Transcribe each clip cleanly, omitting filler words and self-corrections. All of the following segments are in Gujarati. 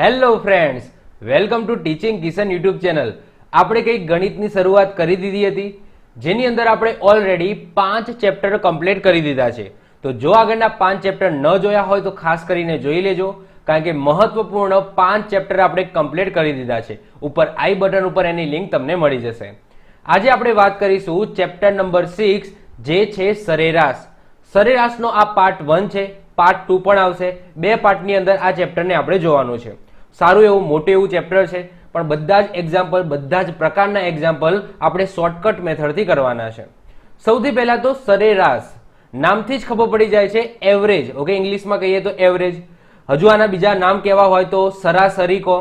Hello friends, welcome to teaching Kishan YouTube channel. આપણે કંઈક ગણિતની શરૂઆત કરી દીધી હતી, જેની અંદર આપણે ઓલરેડી 5 ચેપ્ટર કમ્પ્લીટ કરી દીધા છે। તો જો આગળના 5 ચેપ્ટર ન જોયા હોય તો ખાસ કરીને જોઈ લેજો, કારણ કે મહત્વપૂર્ણ 5 ચેપ્ટર આપણે કમ્પ્લીટ કરી દીધા છે। ઉપર આઈ બટન ઉપર એની લિંક તમને મળી જશે। આજે આપણે વાત કરીશું ચેપ્ટર નંબર 6, જે છે સરેરાશ। સરેરાશનો આ પાર્ટ 1 છે, પાર્ટ 2 પણ આવશે। બે પાર્ટની અંદર આ ચેપ્ટરને આપણે જોવાનું છે। સારું એવું મોટું એવું ચેપ્ટર છે, પણ બધા જ એક્ઝામ્પલ, બધા જ પ્રકારના એક્ઝામ્પલ આપણે શોર્ટકટ મેથડથી કરવાના છે। સૌથી પહેલા તો સરેરાશ નામથી જ ખબર પડી જાય છે, એવરેજ। ઓકે, ઇંગ્લિશમાં કહીએ તો એવરેજ। હજુ આના બીજા નામ કહેવા હોય તો સરાસરી કહો,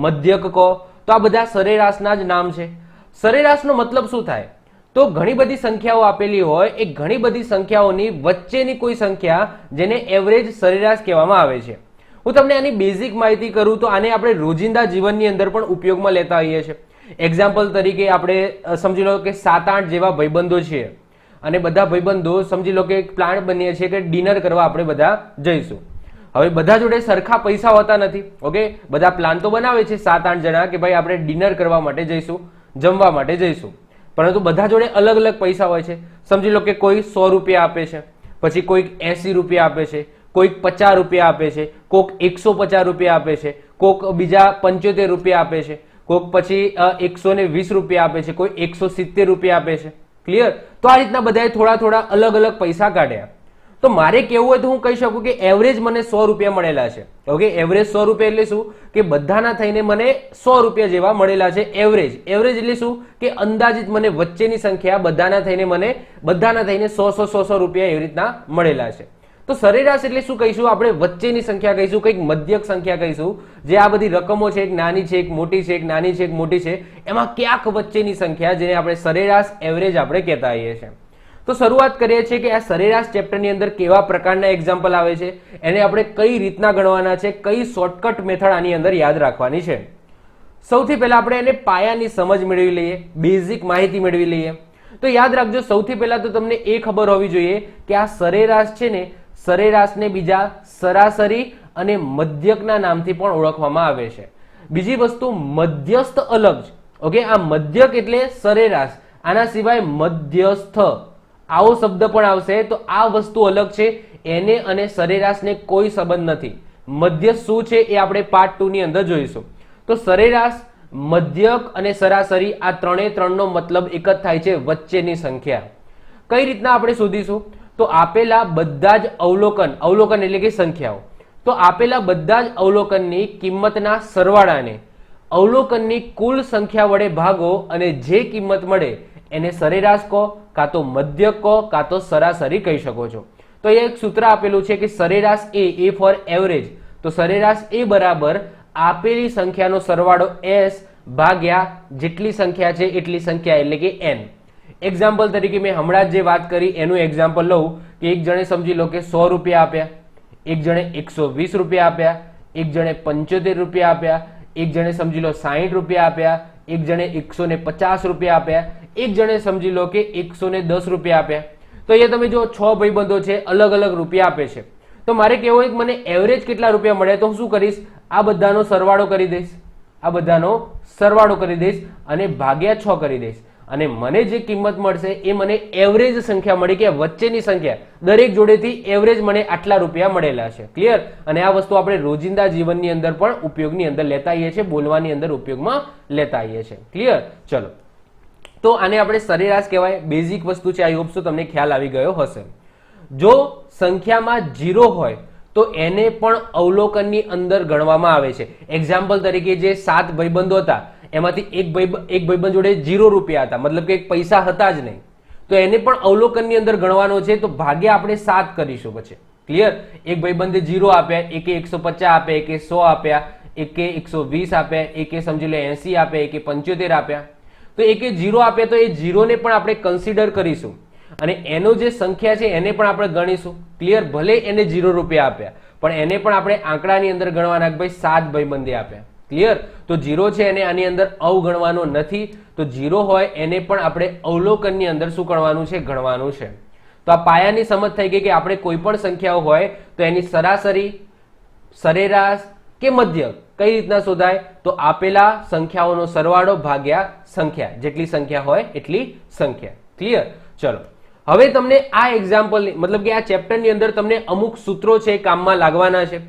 મધ્યક કહો, તો આ બધા સરેરાશના જ નામ છે। સરેરાશનો મતલબ શું થાય? તો ઘણી બધી સંખ્યાઓ આપેલી હોય, એ ઘણી બધી સંખ્યાઓની વચ્ચેની કોઈ સંખ્યા, જેને એવરેજ સરેરાશ કહેવામાં આવે છે। હું તમને આની બેઝિક માહિતી કરું તો આને આપણે રોજિંદા જીવનની અંદર પણ ઉપયોગમાં લેતા હોઈએ છીએ। એક્ઝામ્પલ તરીકે આપણે સમજી લો કે 7-8 જેવા ભાઈબંધો છે, અને બધા ભાઈબંધો સમજી લો કે એક પ્લાન બનીએ છીએ કે ડિનર કરવા આપણે બધા જઈશું। હવે બધા જોડે સરખા પૈસા હોતા નથી। ઓકે, બધા પ્લાન તો બનાવે છે 7-8 જણા કે ભાઈ આપણે ડિનર કરવા માટે જઈશું, જમવા માટે જઈશું, પરંતુ બધા જોડે અલગ અલગ પૈસા હોય છે। સમજી લો કે કોઈ 100 રૂપિયા આપે છે, પછી કોઈક 80 રૂપિયા આપે છે, કોઈક 50 રૂપિયા આપે છે, કોઈક 150 રૂપિયા આપે છે, કોઈક બીજા 75 રૂપિયા આપે છે, કોઈક પછી 120 રૂપિયા આપે છે, કોઈ 170 રૂપિયા આપે છે। ક્લિયર? તો આ રીતના બધાએ થોડા થોડા અલગ અલગ પૈસા કાઢ્યા। તો મારે કેવું હોય તો હું કહી શકું કે એવરેજ મને 100 રૂપિયા મળેલા છે। ઓકે, એવરેજ 100 રૂપિયા એટલે શું કે બધાના થઈને મને 100 રૂપિયા જેવા મળેલા છે। એવરેજ એવરેજ એટલે શું કે અંદાજિત મને વચ્ચેની સંખ્યા બધાના થઈને 100 રૂપિયા એવી રીતના મળેલા છે। તો સરેરાશ એટલે શું કહીશું? આપણે વચ્ચેની સંખ્યા કહીશું, કંઈક મધ્યક સંખ્યા કહીશું, જે આ બધી રકમો છે, એક નાની છે, એક મોટી છે, એક નાની છે, એક મોટી છે, એમાં ક્યાંક વચ્ચેની સંખ્યા, જેને આપણે સરેરાશ એવરેજ આપણે કહેતા હોઈએ છીએ। તો શરૂઆત કરીએ છીએ કે આ સરેરાશ ચેપ્ટરની અંદર કેવા પ્રકારના એક્ઝામ્પલ આવે છે, એને આપણે કઈ રીતના ગણવાના છે, કઈ શોર્ટકટ મેથડ આની અંદર યાદ રાખવાની છે। સૌથી પહેલા આપણે એને પાયાની સમજ મેળવી લઈએ, બેઝિક માહિતી મેળવી લઈએ। તો યાદ રાખજો, સૌથી પહેલા તો તમને એ ખબર હોવી જોઈએ કે આ સરેરાશ છે ને, સરેરાશને બીજા સરાસરી અને મધ્યકના નામથી પણ ઓળખવામાં આવે છે। બીજી વસ્તુ, મધ્યસ્થ અલગ છે। ઓકે, આ મધ્યક એટલે સરેરાશ, આના સિવાય મધ્યસ્થ આવો શબ્દ પણ આવશે, તો આ વસ્તુ અલગ છે, એને અને સરેરાશને કોઈ સંબંધ નથી। મધ્યસ્થ શું છે એ આપણે પાર્ટ 2 ની અંદર જોઈશું। તો સરેરાશ, મધ્યક અને સરાસરી આ ત્રણે ત્રણનો મતલબ એક જ થાય છે, વચ્ચેની સંખ્યા। કઈ રીતના આપણે શોધીશું? તો આપેલા બધા જ અવલોકન એટલે કે સંખ્યાઓ, તો આપેલા બધા જ અવલોકનની કિંમતના સરવાળાને અવલોકનની કુલ સંખ્યા વડે ભાગો, અને જે કિંમત મળે એને સરેરાશ કહો, કાં તો મધ્યક કહો, કાં તો સરાસરી કહી શકો છો। તો એ એક સૂત્ર આપેલું છે કે સરેરાશ એ ફોર એવરેજ, તો સરેરાશ એ બરાબર આપેલી સંખ્યાનો સરવાળો s ભાગ્યા જેટલી સંખ્યા છે એટલી સંખ્યા, એટલે કે n। એક્ઝામ્પલ તરીકે મેં હમણાં જ જે વાત કરી એનું એક્ઝામ્પલ લઉં કે એક જણે સમજી લો કે 100 રૂપિયા આપ્યા, એક જણે 120 રૂપિયા આપ્યા, એક જણે 75 રૂપિયા આપ્યા, એક જણે સમજી લો 60 રૂપિયા આપ્યા, એક જણે 150 રૂપિયા આપ્યા, એક જણે સમજી લો કે 110 રૂપિયા આપ્યા। તો અહીંયા તમે જો 6 ભાઈબંધો છે, અલગ અલગ રૂપિયા આપે છે। તો મારે કહેવું હોય કે મને એવરેજ કેટલા રૂપિયા મળે, તો હું શું કરીશ? આ બધાનો સરવાળો કરી દઈશ, આ બધાનો સરવાળો કરી દઈશ અને ભાગ્યા 6 કરી દઈશ, અને મને જે કિંમત મળશે એ મને એવરેજ સંખ્યા મળી, કે વચ્ચેની સંખ્યા, દરેક જોડેથી એવરેજ મને આટલા રૂપિયા મળેલા છે। ક્લિયર? અને આ વસ્તુ આપણે રોજિંદા જીવનની અંદર પણ ઉપયોગની અંદર લેતા આવીએ છીએ, બોલવાની અંદર ઉપયોગમાં લેતા આવીએ છીએ। ક્લિયર? ચલો, તો આને આપણે સરેરાશ કહેવાય, બેઝિક વસ્તુ છે। આઈ હોપ સો તમને ખ્યાલ આવી ગયો હશે। જો સંખ્યામાં 0 હોય તો એને પણ અવલોકનની અંદર ગણવામાં આવે છે। એક્ઝામ્પલ તરીકે જે 7 ભાઈબંધો હતા, એમાંથી એક ભાઈબંધ જોડે 0 રૂપિયા હતા, મતલબ કે એક પૈસા હતા જ નહીં, તો એને પણ અવલોકનની અંદર ગણવાનો છે, તો ભાગ્યા આપણે 7 કરીશું પછી। ક્લિયર? એક ભાઈબંધે 0 આપ્યા, એકે 150 આપ્યા, એકે 100 આપ્યા, એકે 120 આપ્યા, એકે સમજી લો 80 આપ્યા, એકે 75 આપ્યા। તો એકે 0 આપ્યા, તો એ 0 ને પણ આપણે કન્સિડર કરીશું, અને એનો જે સંખ્યા છે એને પણ આપણે ગણીશું। ક્લિયર? ભલે એને 0 રૂપિયા આપ્યા, પણ એને પણ આપણે આંકડાની અંદર ગણવાના કે ભાઈ 7 ભાઈબંધે આપ્યા। ક્લિયર? તો 0 છે એને આની અંદર અવગણવાનો નથી, તો 0 હોય એને પણ આપણે અવલોકનની અંદર શું કરવાનું છે? ગણવાનું છે। તો આ પાયાની સમજ થઈ ગઈ કે આપણે કોઈ પણ સંખ્યાઓ હોય તો એની સરાસરી, સરેરાશ, કે મધ્ય કઈ રીતના શોધાય? તો આપેલા સંખ્યાઓનો સરવાળો ભાગ્યા સંખ્યા, જેટલી સંખ્યા હોય એટલી સંખ્યા. ક્લિયર? ચલો, હવે તમને આ એક્ઝામ્પલ મતલબ કે આ ચેપ્ટરની અંદર તમને અમુક સૂત્રો છે કામમાં લાગવાના છે.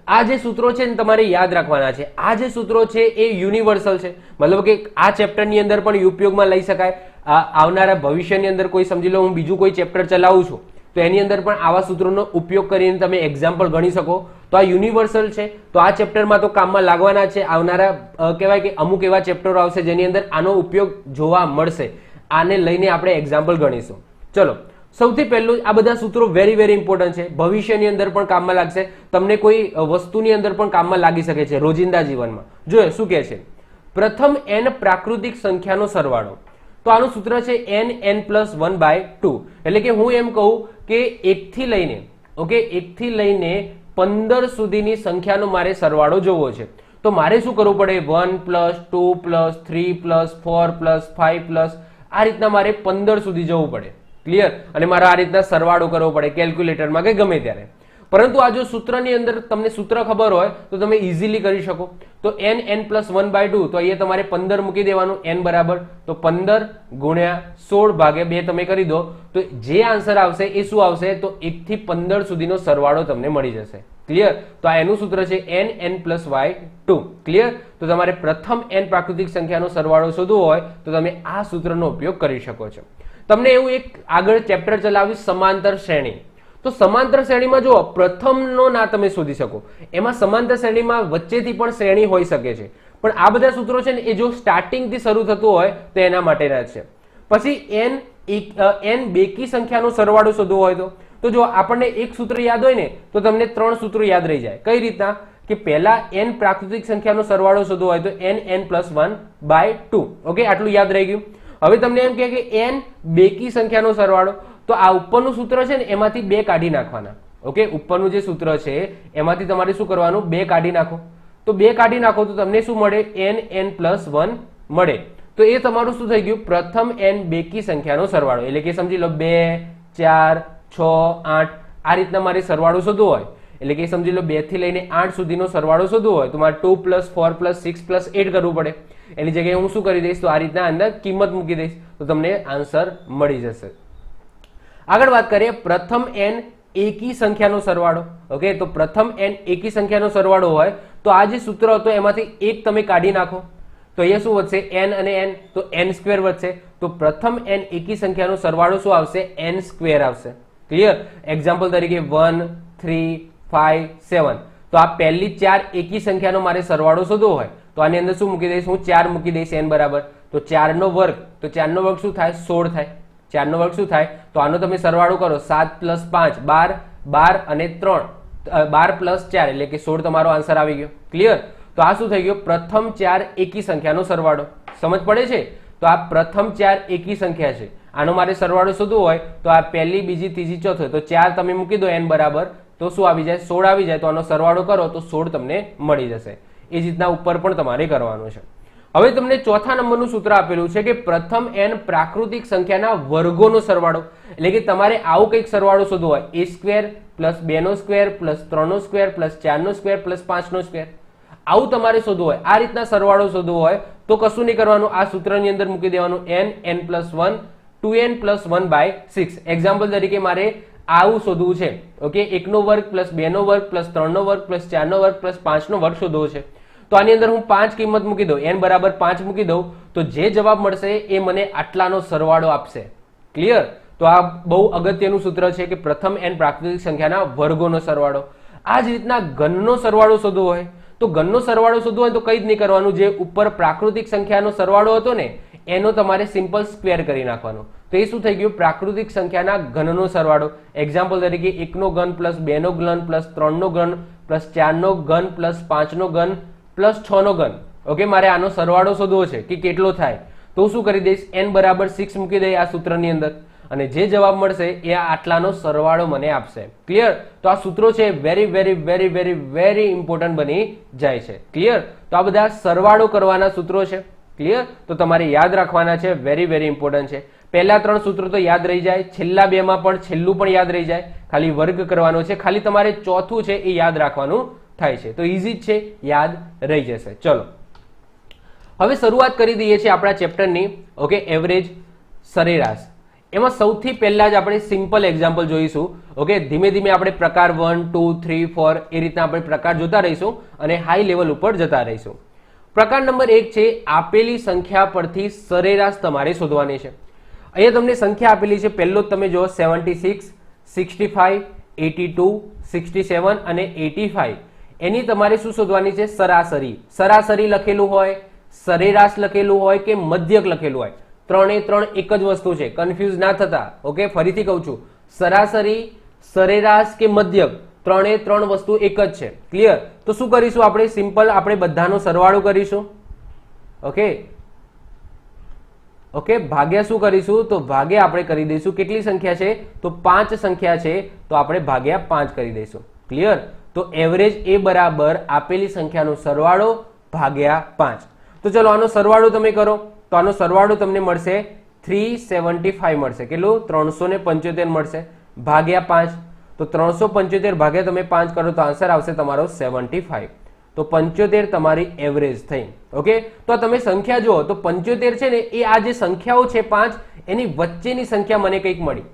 આ જે સૂત્રો છે ને તમારે યાદ રાખવાના છે. આ જે સૂત્રો છે એ યુનિવર્સલ છે, મતલબ કે આ ચેપ્ટરની અંદર પણ ઉપયોગમાં લઈ શકાય. આવનારા ભવિષ્યની અંદર કોઈ સમજી લો હું બીજું કોઈ ચેપ્ટર ચલાવું છું તો એની અંદર પણ આવા સૂત્રોનો ઉપયોગ કરીને તમે એક્ઝામ્પલ ગણી શકો. તો આ યુનિવર્સલ છે, તો આ ચેપ્ટરમાં તો કામમાં લાગવાના છે. આવનારા કહેવાય કે અમુક એવા ચેપ્ટરો આવશે જેની અંદર આનો ઉપયોગ જોવા મળશે. આને લઈને આપણે એક્ઝામ્પલ ગણીશું. ચલો, સૌથી પહેલું આ બધા સૂત્રો વેરી વેરી ઇમ્પોર્ટન્ટ છે, ભવિષ્યની અંદર પણ કામમાં લાગશે, તમને કોઈ વસ્તુની અંદર પણ કામમાં લાગી શકે છે રોજિંદા જીવનમાં. જોયો શું કહે છે? પ્રથમ n પ્રાકૃતિક સંખ્યાનો સરવાળો. તો આનું સૂત્ર છે n+1/2. એટલે કે હું એમ કહું કે 1 થી લઈને ઓકે 1 થી લઈને 15 સુધીની સંખ્યાનો મારે સરવાળો જોવો છે. તો મારે શું કરવું પડે? 1 + 2 + 3 + 4 + 5 આ રીતના મારે 15 સુધી જવું પડે. ક્લિયર? અને મારે આ રીતના સરવાળો કરવો પડે કેલ્ક્યુલેટરમાં કે ગમે ત્યારે. પરંતુ આ જો સૂત્રની અંદર તમને સૂત્ર ખબર હોય તો તમે ઇઝીલી કરી શકો. તો n+1/2, તો અહીંયા તમારે 15 મૂકી દેવાનું. n બરાબર તો 15 × 16/2 તમે કરી દો તો જે આન્સર આવશે એ શું આવશે? તો 1 થી 15 સુધીનો સરવાળો તમને મળી જશે. ક્લિયર? તો આ એનું સૂત્ર છે n+2. ક્લિયર? તો તમારે પ્રથમ n પ્રાકૃતિક સંખ્યાનો સરવાળો શોધવો હોય તો તમે આ સૂત્રનો ઉપયોગ કરી શકો છો. તમને એવું એક આગળ ચેપ્ટર ચલાવ્યું સમાંતર શ્રેણી. તો સમાંતર શ્રેણીમાં જો પ્રથમનો ના તમે શોધી શકો, એમાં સમાંતર શ્રેણીમાં વચ્ચેથી પણ શ્રેણી હોઈ શકે છે. પણ આ બધા સૂત્રો છે ને એ જો સ્ટાર્ટિંગથી શરૂ થતું હોય તો એના માટેના છે. પછી n બેકી સંખ્યાનો સરવાળો શોધવો હોય તો જો આપણને એક સૂત્ર યાદ હોય ને તો તમને 3 સૂત્રો યાદ રહી જાય. કઈ રીતના? કે પહેલા n પ્રાકૃતિક સંખ્યાનો સરવાળો શોધવો હોય તો n+1/2. ઓકે, આટલું યાદ રહી ગયું. હવે તમને એમ કહે કે n બેકી સંખ્યાનો સરવાળો, તો આ ઉપરનું સૂત્ર છે ને એમાંથી 2 કાઢી નાખવાના. ઓકે, ઉપરનું જે સૂત્ર છે એમાંથી તમારે શું કરવાનું? 2 કાઢી નાખો. તો 2 કાઢી નાખો તો તમને શું મળે? n+1 મળે. તો એ તમારું શું થઈ ગયું? પ્રથમ n બેકી સંખ્યાનો સરવાળો. એટલે કે સમજી લો 2, 4, 6, 8 આ રીતના મારે સરવાળો શોધવો હોય, એટલે કે સમજી લો 2 થી લઈને 8 સુધીનો સરવાળો શોધવો હોય તો મારે 2 + 4 + 6 + 8 કરવું પડે. એની જગ્યાએ હું શું કરી દઈશ? તો આ રીતના અંદર કિંમત મૂકી દઈશ તો તમને આન્સર મળી જશે. આગળ વાત કરીએ પ્રથમ n એકી સંખ્યાનો સરવાળો. ઓકે, તો પ્રથમ n એકી સંખ્યાનો સરવાળો હોય તો આ જે સૂત્ર હતો એમાંથી એક તમે કાઢી નાખો તો અહીંયા શું વધશે? n અને n, તો n² વધશે. તો પ્રથમ n એકી સંખ્યાનો સરવાળો શું આવશે? n² આવશે. ક્લિયર? એક્ઝામ્પલ તરીકે 1, 3, 5, 7. તો આ પહેલી 4 એકી સંખ્યાનો મારે સરવાળો શોધવો હોય તો આની અંદર શું મૂકી દઈશ? હું 4 મૂકી દઈશ. n બરાબર તો 4 નો વર્ગ, તો 4 નો વર્ગ શું થાય? 16 થાય. 4 નો વર્ગ શું થાય? તો આનો તમે સરવાળો કરો 7 + 5 12, 12 અને 3 12 + 4 એટલે કે 16 તમારો આન્સર આવી ગયો. ક્લિયર? તો આ શું થઈ ગયો? પ્રથમ 4 એકી સંખ્યાનો સરવાળો. સમજ પડે છે? તો આ પ્રથમ 4 એકી સંખ્યા છે, આનો મારે સરવાળો શોધવો હોય તો આ પહેલી, બીજી, ત્રીજી, ચોથો, તો 4 તમે મૂકી દો n બરાબર તો શું આવી જાય? 16 આવી જાય. તો આનો સરવાળો કરો તો 16 તમને મળી જશે. એ જ રીતના ઉપર પણ તમારે કરવાનું છે. હવે તમને ચોથા નંબરનું સૂત્ર આપેલું છે કે પ્રથમ n પ્રાકૃતિક સંખ્યાના વર્ગોનો સરવાળો. એટલે કે તમારે આવું કંઈક સરવાળો શોધવો હોય a² + 2² + 3² + 4² + 5². આવું તમારે શોધવું હોય, આ રીતના સરવાળો શોધવો હોય તો કશું નહીં કરવાનું, આ સૂત્રની અંદર મૂકી દેવાનું n+1 2n + 1/6. એક્ઝામ્પલ તરીકે મારે આવું શોધવું છે. ઓકે, 1² + 2² + 3² + 4² + 5² શોધવો છે. તો આની અંદર હું 5 કિંમત મૂકી દઉં, n બરાબર 5 મૂકી દઉં તો જે જવાબ મળશે એ મને આટલાનો સરવાળો આપશે. ક્લિયર? તો આ બહુ અગત્યનું સૂત્ર છે કે પ્રથમ n પ્રાકૃતિક સંખ્યાના વર્ગોનો સરવાળો. આ જ રીતના ઘનનો સરવાળો શોધવો હોય તો ઘનનો સરવાળો શોધવો હોય તો કંઈ જ નહીં કરવાનું, જે ઉપર પ્રાકૃતિક સંખ્યાનો સરવાળો હતો ને એનો તમારે સિમ્પલ સ્ક્વેર કરી નાખવાનો. તો એ શું થઈ ગયું? પ્રાકૃતિક સંખ્યાના ઘનનો સરવાળો. એક્ઝામ્પલ તરીકે 1 નો ઘન + 2 નો ઘન + 3 નો ઘન + 4 નો ઘન + 5 નો ઘન + 6 નો ઘન. ઓકે, મારે આનો સરવાળો શોધવો છે કે કેટલો થાય તો શું કરી દઈશ? n બરાબર 6 મૂકી દઈએ આ સૂત્રની અંદર અને જે જવાબ મળશે એ આટલાનો સરવાળો મને આપશે. ક્લિયર? તો આ સૂત્રો છે very very very very very important બની જાય છે. ક્લિયર? તો આ બધા સરવાળો કરવાના સૂત્રો છે. ક્લિયર? તો તમારે યાદ રાખવાના છે, વેરી વેરી ઇમ્પોર્ટન્ટ છે. પહેલા 3 સૂત્રો તો યાદ રહી જાય, છેલ્લા 2 માં પણ છેલ્લું પણ યાદ રહી જાય, ખાલી વર્ગ કરવાનો છે. ખાલી તમારે ચોથું છે એ યાદ રાખવાનું થાય છે. તો ઇઝી જ છે, યાદ રહી જશે. ચલો હવે શરૂઆત કરી દઈએ છીએ આપણા ચેપ્ટરની. ઓકે, એવરેજ, સરેરાશ. એમાં સૌથી પહેલા જ આપણે સિમ્પલ એક્ઝામ્પલ જોઈશું. ઓકે, ધીમે ધીમે આપણે પ્રકાર 1, 2, 3, 4 એ રીતના આપણે પ્રકાર જોતા રહીશું અને હાઈ લેવલ ઉપર જતા રહીશું. પ્રકાર નંબર 1 છે આપેલી સંખ્યા પરથી સરેરાશ તમારે શોધવાની છે. અહીંયા તમને સંખ્યા આપેલી છે. પહેલો જ તમે જો 76, 65, 82, 67 અને 85. એની તમારે શું શોધવાની છે? સરાસરી. સરાસરી લખેલું હોય, સરેરાશ લખેલું હોય કે મધ્યક લખેલું હોય, ત્રણે ત્રણ એક જ વસ્તુ છે. કન્ફ્યુઝ ના થતા. ઓકે, ફરીથી કહું છું, સરાસરી, સરેરાશ કે મધ્યક, ત્રણે ત્રણ વસ્તુ એક જ છે. ક્લિયર? તો શું કરીશું આપણે? સિમ્પલ આપણે બધાનો સરવાળો કરીશું. ઓકે ઓકે, ભાગ્યા શું કરીશું? તો ભાગ્યા આપણે કરી દઈશું. કેટલી સંખ્યા છે? તો 5 સંખ્યા છે, તો આપણે ભાગ્યા 5 કરી દઈશું. ક્લિયર? તો એવરેજ એ બરાબર આપેલી સંખ્યાનો સરવાળો ભાગ્યા 5. તો ચલો આનો સરવાળો તમે કરો. તો આનો સરવાળો તમને મળશે 375 મળશે. કેટલું? 375 મળશે ભાગ્યા 5. તો 375 ભાગ્યા તમે 5 કરો તો આન્સર આવશે તમારો 75. તો 75 તમારી એવરેજ થઈ. ઓકે, તો તમે સંખ્યા જુઓ તો 75 છે ને એ આ જે સંખ્યાઓ છે 5 એની વચ્ચેની સંખ્યા મને કંઈક મળી.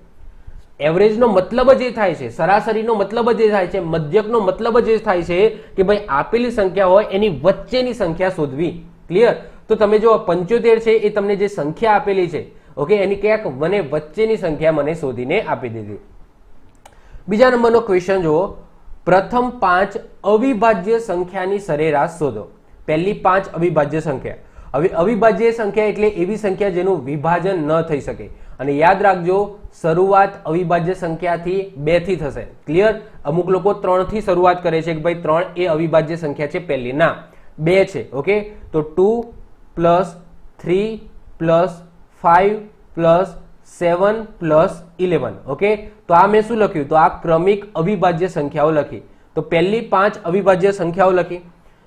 એવરેજનો મતલબ જ એ થાય છે, સરાસરીનો મતલબ જ એ થાય છે, મધ્યકનો મતલબ જ એ થાય છે કે ભાઈ આપેલી સંખ્યા હોય એની વચ્ચેની સંખ્યા શોધવી. ક્લિયર? તો તમે જો 75 છે એ તમને જે સંખ્યા આપેલી છે, ઓકે, એની ક્યાંક મને વચ્ચેની સંખ્યા મને શોધીને આપી દીધી. બીજા નંબરનો ક્વેશ્ચન જુઓ. પ્રથમ 5 અવિભાજ્ય સંખ્યાની સરેરાશ શોધો. પહેલી 5 અવિભાજ્ય સંખ્યા. હવે અવિભાજ્ય સંખ્યા એટલે એવી સંખ્યા જેનું વિભાજન ન થઈ શકે. અને યાદ રાખજો, શરૂઆત અવિભાજ્ય સંખ્યાથી 2 થી થશે. ક્લિયર? અમુક લોકો 3 થી શરૂઆત કરે છે કે ભાઈ 3 એ અવિભાજ્ય સંખ્યા છે પહેલી. ના, 2 છે. ઓકે, તો 2 + 3 + 5 + 7 + 11. ઓકે, તો આ મેં શું લખ્યું? તો આ ક્રમિક અવિભાજ્ય સંખ્યાઓ લખી. તો પહેલી 5 અવિભાજ્ય સંખ્યાઓ લખી.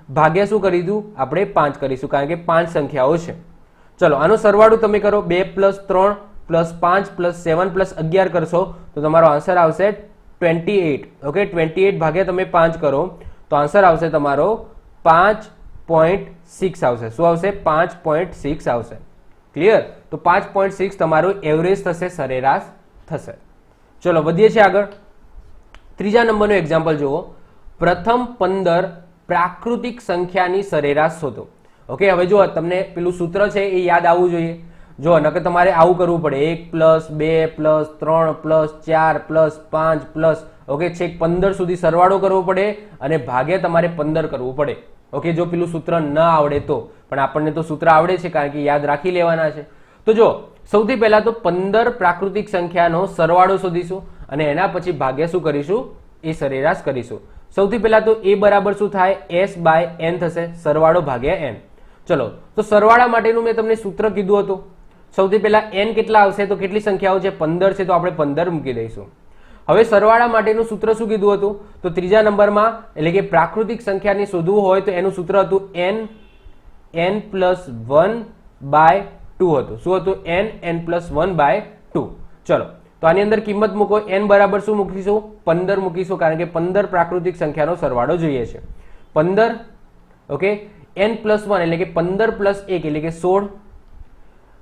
ભાગ્યા શું કરી દીધું? આપણે 5 કરીશું કારણ કે 5 સંખ્યાઓ છે. ચલો આનો સરવાળો તમે કરો. 2 + 3 + 5 + 7 + 11 કરશો તો તમારો આન્સર આવશે 28. ઓકે, 28 ભાગ્યા તમે 5 કરો તો આન્સર આવશે તમારો 5.6 આવશે. શું આવશે? 5.6 આવશે. ક્લિયર? તો 5.6 તમારું એવરેજ થશે, સરેરાશ થશે. ચલો વધીએ છીએ આગળ. ત્રીજા નંબરનો એક્ઝામ્પલ જુઓ. પ્રથમ 15 પ્રાકૃતિક સંખ્યાની સરેરાશ શોધો. ઓકે, હવે જો તમને પેલું સૂત્ર છે એ યાદ આવવું જોઈએ. જો નકર તમારે આવું કરવું પડે, 1 + 2 + 3 + 4 + 5 ઓકે છેક 15 સુધી સરવાળો કરવો પડે અને ભાગ્યા તમારે 15 કરવું પડે. ઓકે, જો પેલું સૂત્ર ન આવડે તો. પણ આપણને તો સૂત્ર આવડે છે કારણ કે યાદ રાખી લેવાના છે. તો જો સૌથી પહેલા તો 15 પ્રાકૃતિક સંખ્યાનો સરવાળો શોધીશું અને એના પછી ભાગ્યા શું કરીશું? એ સરેરાશ કરીશું. સૌથી પહેલા તો એ બરાબર શું થાય? S/n થશે, સરવાળો ભાગ્યા n. ચલો તો સરવાળા માટેનું મેં તમને સૂત્ર કીધું હતું. સૌથી પહેલા n કેટલા આવશે? તો કેટલી સંખ્યાઓ છે? 15 છે, તો આપણે 15 મૂકી દઈશું. હવે સરવાળા માટેનું સૂત્ર શું કીધું હતું? તો ત્રીજા નંબરમાં એટલે કે પ્રાકૃતિક સંખ્યાની શોધવું હોય તો એનું સૂત્ર હતું n + 1/2 હતું. શું હતું? n + 1/2. ચલો તો આની અંદર કિંમત મૂકો. n બરાબર શું મૂકીશું? 15 મૂકીશું કારણ કે 15 પ્રાકૃતિક સંખ્યાનો સરવાળો જોઈએ છે. 15 ઓકે, n + 1 એટલે કે 15 + 1 એટલે કે 16.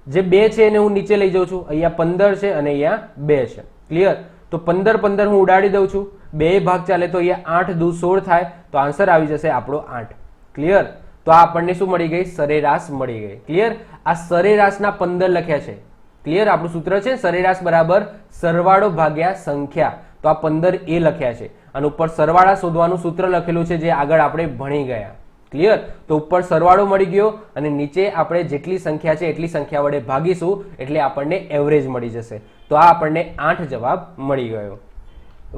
જે 2 છે એને હું નીચે લઈ જાઉં છું. અહીંયા 15 છે અને અહીંયા 2 છે. ક્લિયર? તો 15 હું ઉડાડી દઉં છું. 2 ભાગ ચાલે તો અહીંયા 8 દુ 16 થાય તો આન્સર આવી જશે આપણો 8. ક્લિયર? તો આ આપણને શું મળી ગઈ? સરેરાશ મળી ગઈ. ક્લિયર? આ સરેરાશના 15 લખ્યા છે. ક્લિયર? આપણું સૂત્ર છે સરેરાશ બરાબર સરવાળો ભાગ્યા સંખ્યા. તો આ 15 એ લખ્યા છે અને ઉપર સરવાળા શોધવાનું સૂત્ર લખેલું છે જે આગળ આપણે ભણી ગયા. ક્લિયર? તો ઉપર સરવાળો મળી ગયો અને નીચે આપણે જેટલી સંખ્યા છે એટલી સંખ્યા વડે ભાગીશું એટલે આપણને એવરેજ મળી જશે. તો આ આપણને 8 જવાબ મળી ગયો.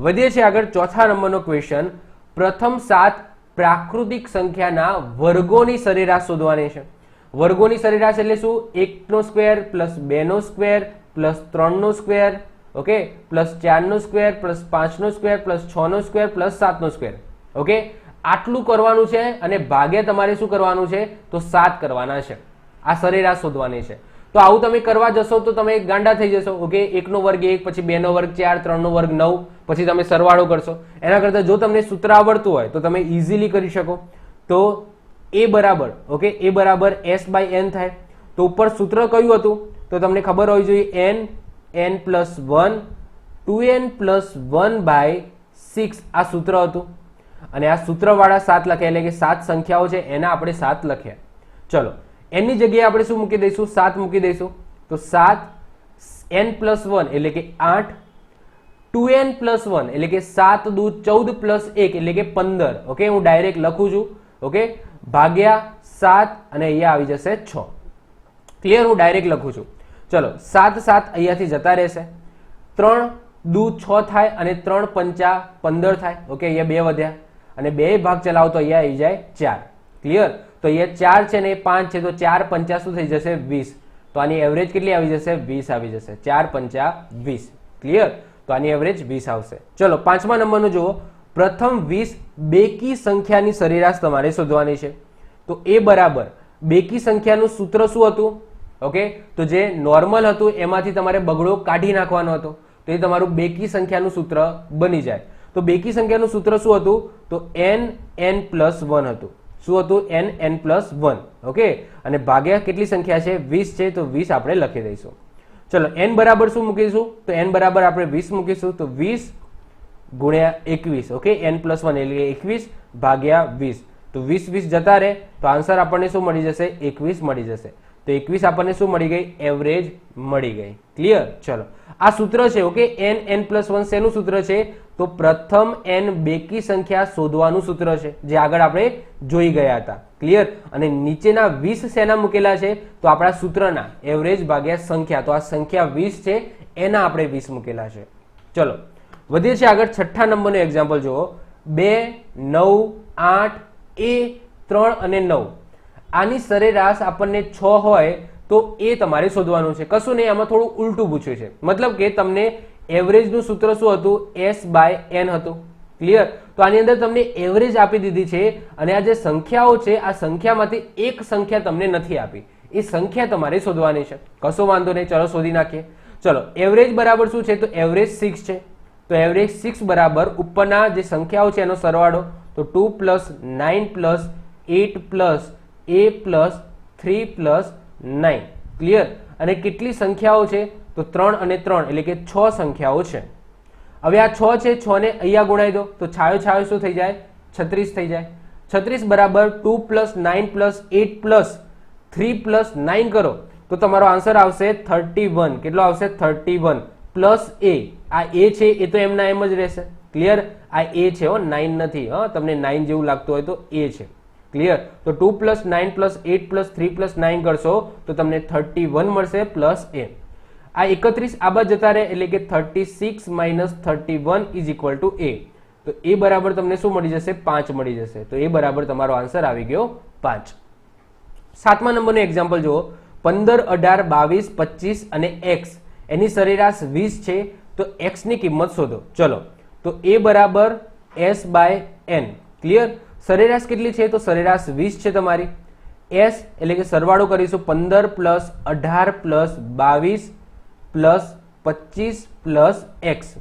વધીએ છીએ આગળ. ચોથા નંબરનો ક્વેશ્ચન. પ્રથમ 7 પ્રાકૃતિક સંખ્યાના વર્ગોની સરેરાશ શોધવાની છે. વર્ગોની સરેરાશ એટલે શું? 1² + 2² + 3² ઓકે +4² + 5² + 6² + 7². ઓકે, આટલું કરવાનું છે અને ભાગ્યા તમારે શું કરવાનું છે? તો 7 કરવાના છે. આ સરેરાશ શોધવાની છે. તો આવું તમે કરવા જશો તો તમે ગાંડા થઈ જશો. ઓકે, 1 નો વર્ગ 1, પછી 2 નો વર્ગ 4, 3 નો વર્ગ 9, પછી તમે સરવાળો કરશો. એના કરતા જો તમને સૂત્ર આવડતું હોય તો તમે ઇઝીલી કરી શકો. તો a બરાબર, ઓકે, a બરાબર s/n થાય. તો ઉપર સૂત્ર કયું હતું તો તમને ખબર હોવી જોઈએ, n પ્લસ 1 2n પ્લસ 1/6 આ સૂત્ર હતું. અને આ સૂત્રવાળા 7 લખ્યા, એટલે કે 7 સંખ્યાઓ છે એના આપણે 7 લખ્યા. ચલો, n ની જગ્યાએ આપણે શું મૂકી દઈશું? 7 મૂકી દઈશું. તો 7 n પ્લસ 1 એટલે કે 8, 2n પ્લસ 1 એટલે કે 7 દુ 14 પ્લસ 1 એટલે કે 15. ઓકે, હું ડાયરેક્ટ લખું છું. ઓકે, ભાગ્યા 7 અને અહીંયા આવી જશે 6. ક્લિયર? હું ડાયરેક્ટ લખું છું. ચલો, 7 7 અહીંયાથી જતા રહેશે. 3 દુ 6 થાય અને 3 પંચા 15 થાય. ઓકે, અહીંયા 2 વધ્યા અને 2 ભાગ ચલાવો તો અહીંયા આવી જાય 4. ક્લિયર? તો અહીંયા 4 છે ને 5 છે, તો 4 પંચા શું થઈ જશે? 20. તો આની એવરેજ કેટલી આવી જશે? 20 આવી જશે. 4 પંચા 20. ક્લિયર? તો આની એવરેજ 20 આવશે. ચલો, 5મા નંબરનું જુઓ. પ્રથમ 20 બેકી સંખ્યાની સરેરાશ તમારે શોધવાની છે. તો એ બરાબર બેકી સંખ્યાનું સૂત્ર શું હતું? ઓકે, તો જે નોર્મલ હતું એમાંથી તમારે બગડો કાઢી નાખવાનો હતો. તો એ તમારું બેકી સંખ્યાનું સૂત્ર બની જાય. તો બેકી સંખ્યાનું સૂત્ર શું હતું? તો n પ્લસ 1 હતું. શું હતું? n plus 1. ઓકે, અને ભાગ્યા કેટલી સંખ્યા છે? 20 છે, તો 20 આપણે લખી દઈશું. ચલો, n બરાબર શું મૂકીશું? તો n બરાબર આપણે 20 મૂકીશું. તો 20 ગુણ્યા 21. ઓકે, n પ્લસ 1 એટલે 21 ભાગ્યા 20. તો 20 20 જતા રહે તો આન્સર આપણને શું મળી જશે? 21 મળી જશે. તો 21 આપણને શું મળી ગઈ? એવરેજ મળી ગઈ. ક્લિયર? ચલો, આ સૂત્ર છે. ઓકે, n પ્લસ 1 શેનું સૂત્ર છે? તો પ્રથમ n બેકી સંખ્યા શોધવાનું સૂત્ર છે, જે આગળ આપણે જોઈ ગયા હતા. ક્લિયર? અને નીચેના 20 શેના મૂકેલા છે? તો આપણા સૂત્રના એવરેજ ભાગ્યા સંખ્યા. તો આ સંખ્યા 20 છે, એના આપણે 20 મૂકેલા છે. ચલો, વધીએ છીએ આગળ. 6થા નંબરનું એક્ઝામ્પલ જુઓ. 2 9 8 a 3 અને 9 આની સરેરાશ આપણને 6 હોય તો એ તમારે શોધવાનું છે. કશું નહીં, આમાં થોડું ઉલટું પૂછ્યું છે. મતલબ કે તમને એવરેજનું સૂત્ર શું હતું? s/n હતું. ક્લિયર? તો આની અંદર તમને એવરેજ આપી દીધી છે અને આ જે સંખ્યાઓ છે આ સંખ્યામાંથી એક સંખ્યા તમને નથી આપી. એ સંખ્યા તમારે શોધવાની છે. કશો વાંધો નહીં, ચલો શોધી નાખીએ. ચલો, એવરેજ બરાબર શું છે? તો એવરેજ 6 છે. તો એવરેજ 6 બરાબર ઉપરના જે સંખ્યાઓ છે એનો સરવાળો. તો 2 plus 9 plus 8 plus a plus 3 plus 9. Clear? અને કેટલી સંખ્યાઓ છે? તો 3 અને 3 એટલે કે 6 સંખ્યાઓ છે. હવે આ 6 છે, 6 ને અહીંયા ગુણાઈ દો તો છાયો છાયો શું થઈ જાય? 36 થઈ જાય. 36 બરાબર 2 પ્લસ 9 પ્લસ 8 પ્લસ 3 પ્લસ 9 કરો તો તમારો આન્સર આવશે 31. કેટલો આવશે? 31 પ્લસ a. આ a છે એ તો એમના એમ જ રહેશે. ક્લિયર? આ a છે, 9 નથી. તમને 9 જેવું લાગતું હોય તો a છે. ક્લિયર? તો 2 પ્લસ 9 પ્લસ 8 પ્લસ 3 પ્લસ 9 કરશો તો તમને 31 મળશે પ્લસ a. આ 31 આ બાજુ જતા રહે એટલે કે 36 minus 31 is equal to a. તો a બરાબર તમને શું મળી જશે? 5 મળી જશે. તો a બરાબર તમારો આન્સર આવી ગયો 5. 7મા નંબરનું એક્ઝામ્પલ જુઓ. 15 18 22 25 અને x એની સરેરાશ 20 છે. તો x ની કિંમત શોધો. ચલો, તો a બરાબર s/n. ક્લિયર? સરેરાશ કેટલી છે? તો સરેરાશ 20 છે તમારી. s એટલે કે સરવાળો કરીશું. 15 plus 18 plus 22 plus 25 plus x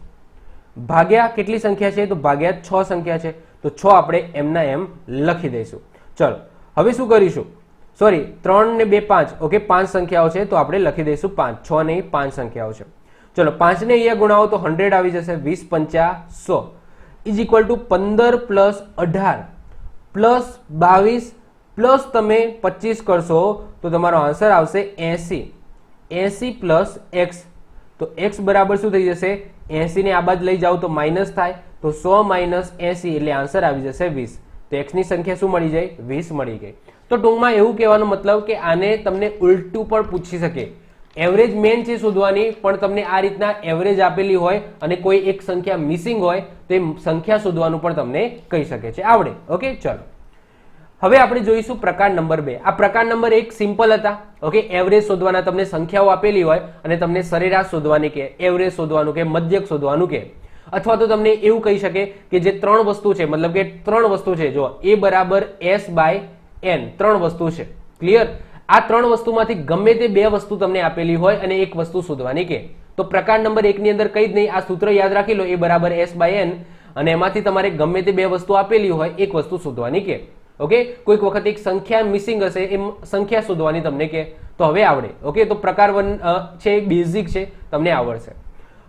ભાગ્યા કેટલી સંખ્યા છે? તો ભાગ્યા 6 સંખ્યા છે. તો 6 આપણે એમના એમ લખી દઈશું. ચલો, હવે શું કરીશું? સોરી, 3 ને 2 5. ઓકે, 5 સંખ્યાઓ છે તો આપણે લખી દઈશું 5. 6 નહીં, 5 સંખ્યાઓ છે. ચલો, 5 ને અહીંયા ગુણાવો તો 100 આવી જશે. 20 પંચા 100 is equal to 15 plus 18 plus 22 plus તમે 25 કરશો તો તમારો આન્સર આવશે 80. 80 પ્લસ x. તો x બરાબર શું થઈ જશે? 80 ને આ બાજુ લઈ જાઓ તો માઇનસ થાય. તો 100 માઇનસ 80 એટલે આન્સર આવી જશે 20. તો x ની સંખ્યા શું મળી જાય? 20 મળી ગઈ. તો ટૂંકમાં એવું કહેવાનો મતલબ કે આને તમને ઉલટું પણ પૂછી શકે. એવરેજ મેન છે શોધવાની, પણ તમને આ રીતના એવરેજ આપેલી હોય અને કોઈ એક સંખ્યા મિસિંગ હોય તો એ સંખ્યા શોધવાનું પણ તમને કહી શકે છે. આવડે? ઓકે, ચલો હવે આપણે જોઈશું પ્રકાર નંબર 2. આ પ્રકાર નંબર 1 સિમ્પલ હતા. ઓકે, એવરેજ શોધવાના, તમને સંખ્યાઓ આપેલી હોય અને તમને સરેરાશ શોધવાની કે, એવરેજ શોધવાનું કે, મધ્યક શોધવાનું કે, અથવા તો તમને એવું કહી શકે કે જે 3 વસ્તુ છે, મતલબ કે 3 વસ્તુ છે. જો a બરાબર s/n 3 વસ્તુ છે. ક્લિયર? આ ત્રણ વસ્તુમાંથી ગમે તે બે વસ્તુ તમને આપેલી હોય અને એક વસ્તુ શોધવાની કે તો પ્રકાર નંબર 1 ની અંદર કઈ જ નહીં, આ સૂત્ર યાદ રાખી લો, એ બરાબર S/n, અને એમાંથી તમારે ગમે તે બે વસ્તુ આપેલી હોય એક વસ્તુ શોધવાની કે. ઓકે, કોઈક વખત એક સંખ્યા મિસિંગ હશે, એ સંખ્યા શોધવાની તમને કે, તો હવે આવડે. ઓકે, તો પ્રકાર 1 છે બેઝિક છે, તમને આવડશે.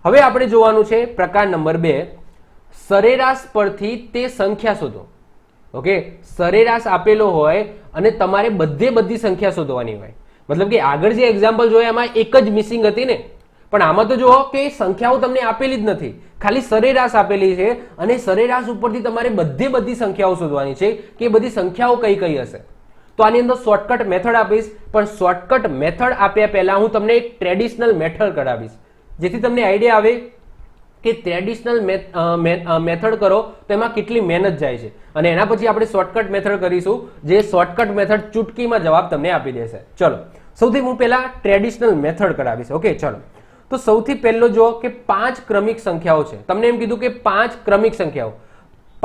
હવે આપણે જોવાનું છે પ્રકાર નંબર 2, સરેરાશ પરથી તે સંખ્યા શોધો. ઓકે, સરેરાશ આપેલો હોય અને તમારે બધી સંખ્યા શોધવાની હોય. મતલબ કે આગળ જે એક્ઝામ્પલ જોયા એમાં એક જ મિસિંગ હતી ને, પણ આમાં તો જુઓ કે સંખ્યાઓ તમને આપેલી જ નથી, ખાલી સરેરાશ આપેલી છે અને સરેરાશ ઉપરથી તમારે બધી સંખ્યાઓ શોધવાની છે કે બધી સંખ્યાઓ કઈ કઈ હશે. તો આની અંદર શોર્ટકટ મેથડ આપીશ, પણ શોર્ટકટ મેથડ આપ્યા પહેલા હું તમને એક ટ્રેડિશનલ મેથડ કરાવીશ, જેથી તમને આઈડિયા આવે કે ટ્રેડિશનલ મેથડ કરો તો એમાં કેટલી મહેનત જાય છે, અને એના પછી આપણે શોર્ટકટ મેથડ કરીશું, જે શોર્ટકટ મેથડ ચૂટકીમાં જવાબ તમને આપી દેશે. ચલો, સૌથી હું પહેલા ટ્રેડિશનલ મેથડ કરાવીશ. ઓકે, ચલો, તો સૌથી પહેલો જો કે 5 ક્રમિક સંખ્યાઓ છે. તમને એમ કીધું કે 5 ક્રમિક સંખ્યાઓ.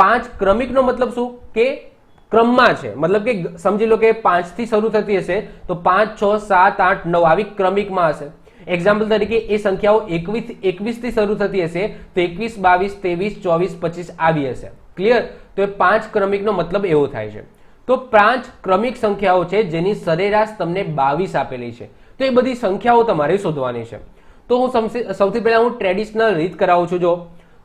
5 ક્રમિકનો મતલબ શું કે ક્રમમાં છે, મતલબ કે સમજી લો કે 5 થી શરૂ થતી હશે તો 5, 6, 7, 8, 9 આવી ક્રમિકમાં હશે. એક્ઝામ્પલ તરીકે એ સંખ્યાઓ 21 થી શરૂ થતી હશે તો 21, 22, 23, 24, 25 આવી હશે. ક્લિયર? તો એ 5 ક્રમિકનો મતલબ એવો થાય છે. તો 5 ક્રમિક સંખ્યાઓ છે જેની સરેરાશ તમને 22 આપેલી છે. તો એ બધી સંખ્યાઓ તમારે શોધવાની છે. તો હું સૌથી પહેલા હું ટ્રેડિશનલ રીત કરાવું છું. જો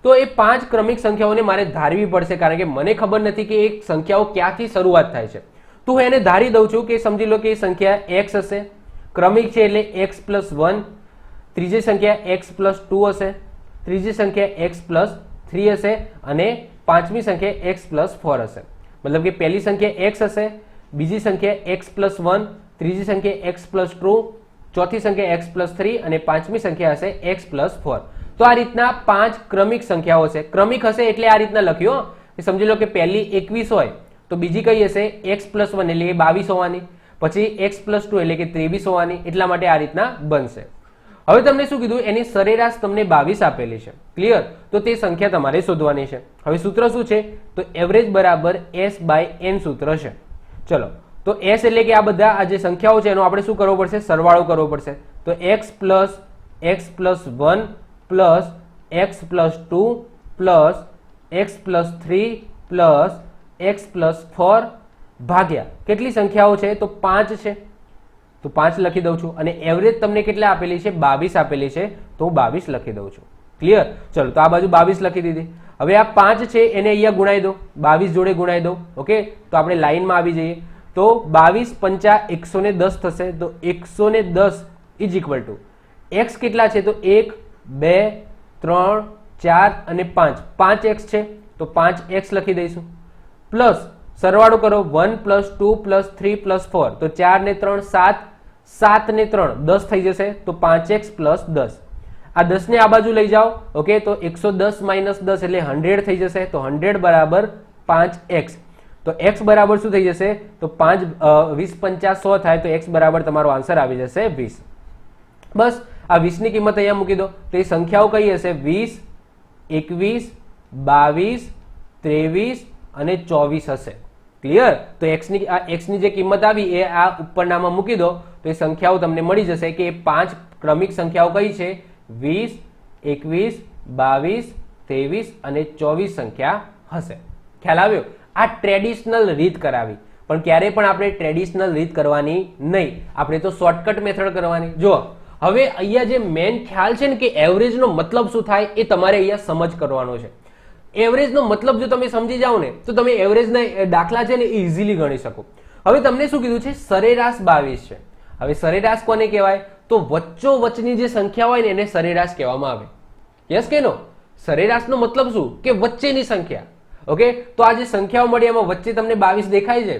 તો એ 5 ક્રમિક સંખ્યાઓને મારે ધારવી પડશે, કારણ કે મને ખબર નથી કે એ સંખ્યાઓ ક્યાંથી શરૂઆત થાય છે. તો હું એને ધારી દઉં છું કે સમજી લો કે એ સંખ્યા x હશે, ક્રમિક છે એટલે x+1, ત્રીજી સંખ્યા x+2 હશે, ત્રીજી સંખ્યા x+3 હશે અને પાંચમી સંખ્યા x+4 હશે. મતલબ કે પહેલી સંખ્યા x હશે, બીજી સંખ્યા x+1, ત્રીજી સંખ્યા x+2, ચોથી સંખ્યા x+3 અને પાંચમી સંખ્યા હશે x+4. તો આ રીતના 5 ક્રમિક સંખ્યાઓ છે. ક્રમિક હશે એટલે આ રીતના લખ્યું, સમજી લો કે પહેલી 21 હોય તો બીજી કઈ હશે x+1 એટલે કે 22 હોવાની, પછી x+2 એટલે કે 23 હોવાની, એટલા માટે આ રીતના બનશે. હવે તમને શું કીધું, એની સરેરાશ તમને 22 આપેલી છે. ક્લિયર? તો તે સંખ્યા તમારે શોધવાની છે. હવે સૂત્ર શું છે, તો એવરેજ બરાબર S/n સૂત્ર છે. ચલો, તો S એટલે કે આ બધા આ જે સંખ્યાઓ છે એનો આપણે શું કરવો પડશે, સરવાળો કરવો પડશે. તો x + x+1 + x+2 + x+3 + x+4 ભાગ્યા કેટલી સંખ્યાઓ છે, તો 5 છે, તો 5 લખી દઉં છું. અને એવરેજ તમને કેટલા આપેલી છે, 22 આપેલી છે, તો હું 22 લખી દઉં છું. ક્લિયર? ચલો, તો આ બાજુ 22 લખી દીધી. હવે આ 5 છે એને અહીંયા ગુણાઈ દો, 22 જોડે ગુણાઈ દો. ઓકે, તો આપણે લાઈનમાં આવી જઈએ. તો 22 × 5 110 થશે. તો 110 = x કેટલા છે, તો 1, 2, 3, 4 અને 5, 5x છે તો 5x લખી દઈશું. પ્લસ સરવાળો કરો 1 + 2 + 3 + 4, તો 4 ને 3 7, 7 ને 3 10 થઈ જશે, તો 5x + 10. આ 10 ને આ બાજુ લઈ જાઓ. ઓકે, તો 110 - 10 એટલે 100 થઈ જશે, તો 100 = 5x. તો x બરાબર શું થઈ જશે, તો 5 20 50 100 થાય, તો x બરાબર તમારો આન્સર આવી જશે 20. બસ આ 20 ની કિંમત અહીંયા મૂકી દો. તો એ સંખ્યાઓ કઈ હશે, 20, 21, 22, 23 અને 24 હશે. ક્લિયર? તો x ની જે કિંમત આવી એ આ ઉપરનામાં મૂકી દો, તો એ સંખ્યાઓ તમને મળી જશે કે એ 5 ક્રમિક સંખ્યાઓ કઈ છે, 20, 21, 22, 23 અને 24 સંખ્યા હશે. ખ્યાલ આવ્યો? આ ટ્રેડિશનલ રીત કરાવી, પણ ક્યારે પણ આપણે ટ્રેડિશનલ રીત કરવાની નહીં, આપણે તો શોર્ટકટ મેથડ કરવાની. જો હવે અહીંયા જે મેઇન ખ્યાલ છે ને કે એવરેજનો મતલબ શું થાય એ તમારે અહીંયા સમજ કરવાનો છે. એવરેજનો મતલબ જો તમે સમજી જાઓ ને તો તમે એવરેજના દાખલા છે ને એ ઇઝીલી ગણી શકો. હવે તમને શું કીધું છે, સરેરાશ 22 છે. હવે સરેરાશ કોને કહેવાય, તો વચ્ચોવચ્ચની જે સંખ્યા હોય ને એને સરેરાશ કહેવામાં આવે. યસ કે નો? સરેરાશનો મતલબ શું, કે વચ્ચેની સંખ્યા. ઓકે, તો આ જે સંખ્યાઓ મળી એમાં વચ્ચે તમને 22 દેખાય છે,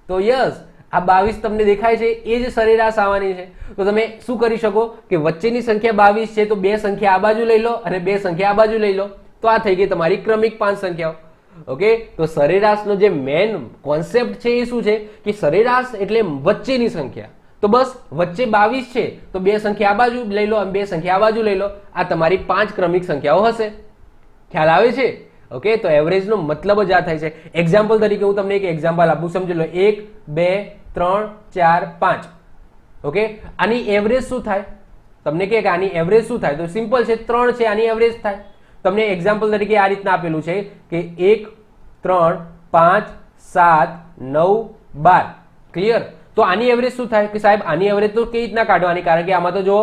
તો યસ આ 22 તમને દેખાય છે એ જ સરેરાશ આવવાની છે. તો તમે શું કરી શકો કે વચ્ચેની સંખ્યા 22 છે તો બે સંખ્યા આ બાજુ લઈ લો અને બે સંખ્યા આ બાજુ લઈ લો, તો આ થઈ ગઈ તમારી ક્રમિક 5 સંખ્યાઓ. ઓકે, તો સરેરાશનો જે મેઇન કોન્સેપ્ટ છે એ શું છે કે સરેરાશ એટલે વચ્ચેની સંખ્યા. તો બસ વચ્ચે 22 છે તો બે સંખ્યા આ બાજુ લઈ લો અને બે સંખ્યા આ બાજુ લઈ લો, આ તમારી 5 ક્રમિક સંખ્યાઓ હશે. ખ્યાલ આવે છે? ઓકે, તો એવરેજનો મતલબ જ આ થાય છે. એક્ઝામ્પલ તરીકે હું તમને એક એક્ઝામ્પલ આપું, સમજી લો 1, 2, 3, 4, 5. ઓકે, આની એવરેજ શું થાય? તમને કહે કે આની એવરેજ શું થાય, તો સિમ્પલ છે, 3 છે, આની એવરેજ થાય. તમને એક્ઝામ્પલ તરીકે આ રીતના આપેલું છે કે 1 3 5 7 9 12. ક્લિયર? તો આની એવરેજ શું થાય કે સાહેબ આની એવરેજ તો કેવી રીતના કાઢવાની, કારણ કે આમાં તો જો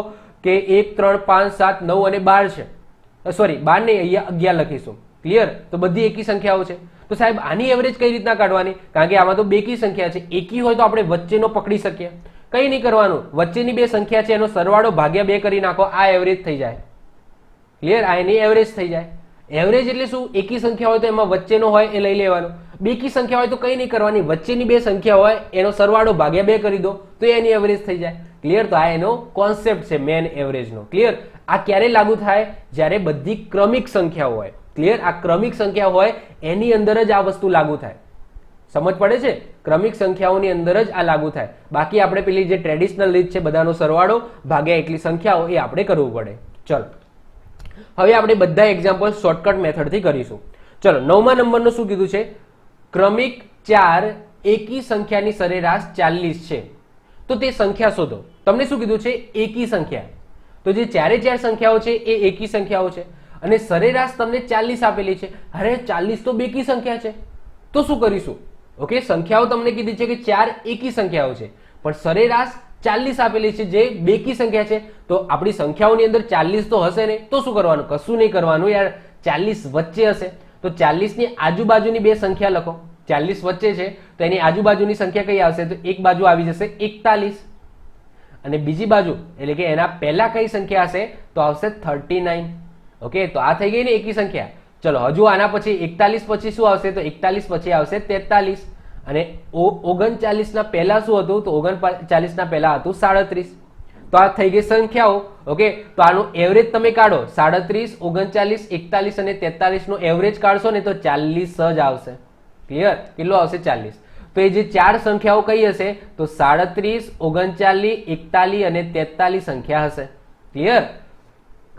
કે 1 3 5 7 9 અને 12 છે, સોરી 12 નહીં, અહીંયા 11 લખીશું. ક્લિયર? તો બધી એકી સંખ્યાઓ છે. તો સાહેબ આની એવરેજ કઈ રીતના કાઢવાની, કારણ કે આમાં તો બેકી સંખ્યા છે. એકી હોય તો આપણે વચ્ચેનો પકડી શકીએ. કઈ નહીં કરવાનું, વચ્ચેની બે સંખ્યા છે એનો સરવાળો ભાગ્યા 2 કરી નાખો, આ એવરેજ થઈ જાય. ક્લિયર? આ એની એવરેજ થઈ જાય. એવરેજ એટલે શું? એકી સંખ્યા હોય તો એમાં વચ્ચેનો હોય એ લઈ લેવાનો. બેકી સંખ્યા હોય તો કઈ નહીં કરવાની, વચ્ચેની બે સંખ્યા હોય એનો સરવાળો ભાગ્યા 2 કરી દો તો એની એવરેજ થઈ જાય. ક્લિયર? તો આ એનો કોન્સેપ્ટ છે મેન એવરેજનો. ક્લિયર? આ ક્યારે લાગુ થાય? જ્યારે બધી ક્રમિક સંખ્યાઓ હોય. ક્લિયર? આ ક્રમિક સંખ્યા હોય એની અંદર જ આ વસ્તુ લાગુ થાય. સમજ પડે છે? ક્રમિક સંખ્યાઓની અંદર જ આ લાગુ થાય. બાકી આપણે પેલી જે ટ્રેડિશનલ રીત છે બધાનો સરવાળો ભાગ્યા એટલી સંખ્યાઓ એ આપણે કરવું પડે. ચલો હવે આપણે બધા એક્ઝામ્પલ શોર્ટકટ મેથડથી કરીશું. ચલો 9મા નંબરનું શું કીધું છે? ક્રમિક 4 એકી સંખ્યાની સરેરાશ 40 છે. તો તે સંખ્યા શોધો. તમને શું કીધું છે? એકી સંખ્યા. તો જે 4 સંખ્યાઓ છે એ એકી સંખ્યાઓ છે અને સરેરાશ તમને 40 આપેલી છે. અરે 40 તો બેકી સંખ્યા છે, તો શું કરીશું? ઓકે, સંખ્યાઓ તમને કીધી છે કે 4 એકી સંખ્યાઓ છે પણ સરેરાશ 40 આપેલી છે જે બેકી સંખ્યા છે. તો આપણી સંખ્યાઓની અંદર 40 તો હશે નહીં, તો શું કરવાનું? કશું નહીં કરવાનું યાર, 40 વચ્ચે હશે તો 40 ની આજુબાજુની બે સંખ્યા લખો. 40 વચ્ચે છે તો એની આજુબાજુની સંખ્યા કઈ આવશે? તો એક બાજુ આવી જશે 41 અને બીજી બાજુ એટલે કે એના પહેલા કઈ સંખ્યા હશે? તો આવશે 39. ઓકે, તો આ થઈ ગઈ ને એકી સંખ્યા. ચલો હજુ આના પછી 41 પછી શું આવશે? તો 41 પછી આવશે 43 અને 39 ના પહેલા શું હતું? તો 39 ના પહેલા હતું 37. તો આ થઈ ગઈ સંખ્યાઓ. ઓકે, તો આનું એવરેજ તમે કાઢો. 37 39 41 અને 43 નો એવરેજ કાઢશો ને તો 40 જ આવશે. ક્લિયર? કેટલો આવશે? 40. તો એ જે ચાર સંખ્યાઓ કઈ હશે? તો 37 39 41 અને 43 સંખ્યા હશે. ક્લિયર?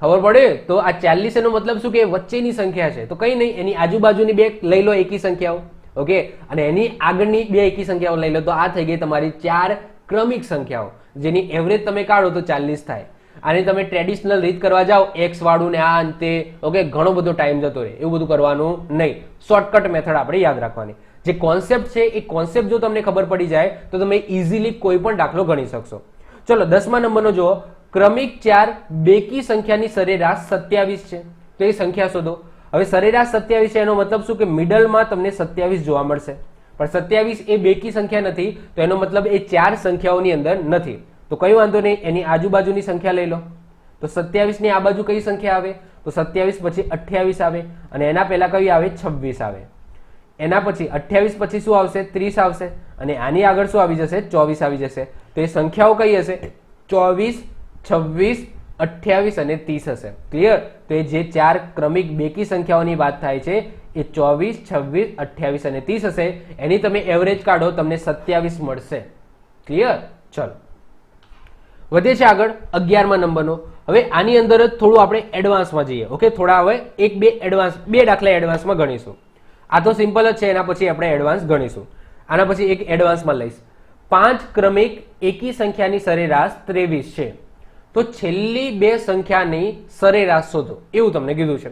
ખબર પડે? તો આ 40 એનો મતલબ શું કે વચ્ચેની સંખ્યા છે. તો કઈ નહીં, એની આજુબાજુની બે લઈ લો એકી સંખ્યાઓ. ઓકે, અને એની આગળની બે એકી સંખ્યાઓ લઈ લો. તો આ થઈ ગઈ તમારી 4 ક્રમિક સંખ્યાઓ જેની એવરેજ તમે કાઢો તો 40 થાય. આને તમે ટ્રેડિશનલ રીત કરવા જાઓ એક્સ વાળું ને આ અંતે, ઓકે, ઘણો બધો ટાઈમ જતો રહે. એવું બધું કરવાનું નહીં. શોર્ટકટ મેથડ આપણે યાદ રાખવાની. જે કોન્સેપ્ટ છે એ કોન્સેપ્ટ જો તમને ખબર પડી જાય તો તમે ઇઝીલી કોઈ પણ દાખલો ગણી શકશો. ચલો 10મા નંબરનો જુઓ. ક્રમિક 4 બેકી સંખ્યાની સરેરાશ 27 છે. તો એ સંખ્યા શોધો. હવે સરેરાશ 27 છે એનો મતલબ શું કે મિડલમાં તમને 27 જોવા મળશે પણ 27 એ બેકી સંખ્યા નથી, તો એનો મતલબ એ ચાર સંખ્યાઓની અંદર નથી. તો કઈ વાંધો નહીં, એની આજુબાજુની સંખ્યા લઈ લો. તો 27 ની આ બાજુ કઈ સંખ્યા આવે? તો 27 પછી 28 આવે અને એના પહેલા કઈ આવે? 26 આવે. એના પછી 28 પછી શું આવશે? 30 આવશે અને આની આગળ શું આવી જશે? 24 આવી જશે. તો એ સંખ્યાઓ કઈ હશે? 24 26 28 અને 30 હશે. ક્લિયર? તો એ જે ચાર ક્રમિક બેકી સંખ્યાઓની વાત થાય છે એ 24 26 28 અને 30 હશે. એની તમે એવરેજ કાઢો તમને 27 મળશે. ક્લિયર? ચલો વધે છે આગળ 11મા નંબરનો. હવે આની અંદર જ થોડું આપણે એડવાન્સમાં જઈએ. ઓકે, થોડા હવે બે દાખલા એડવાન્સમાં ગણીશું. આ તો સિમ્પલ જ છે, એના પછી આપણે એડવાન્સ ગણીશું. આના પછી એક એડવાન્સમાં લઈશ. 5 ક્રમિક એકી સંખ્યાની સરેરાશ 23 છે. તો છેલ્લી બે સંખ્યાની સરેરાશ શોધો એવું તમને કીધું છે.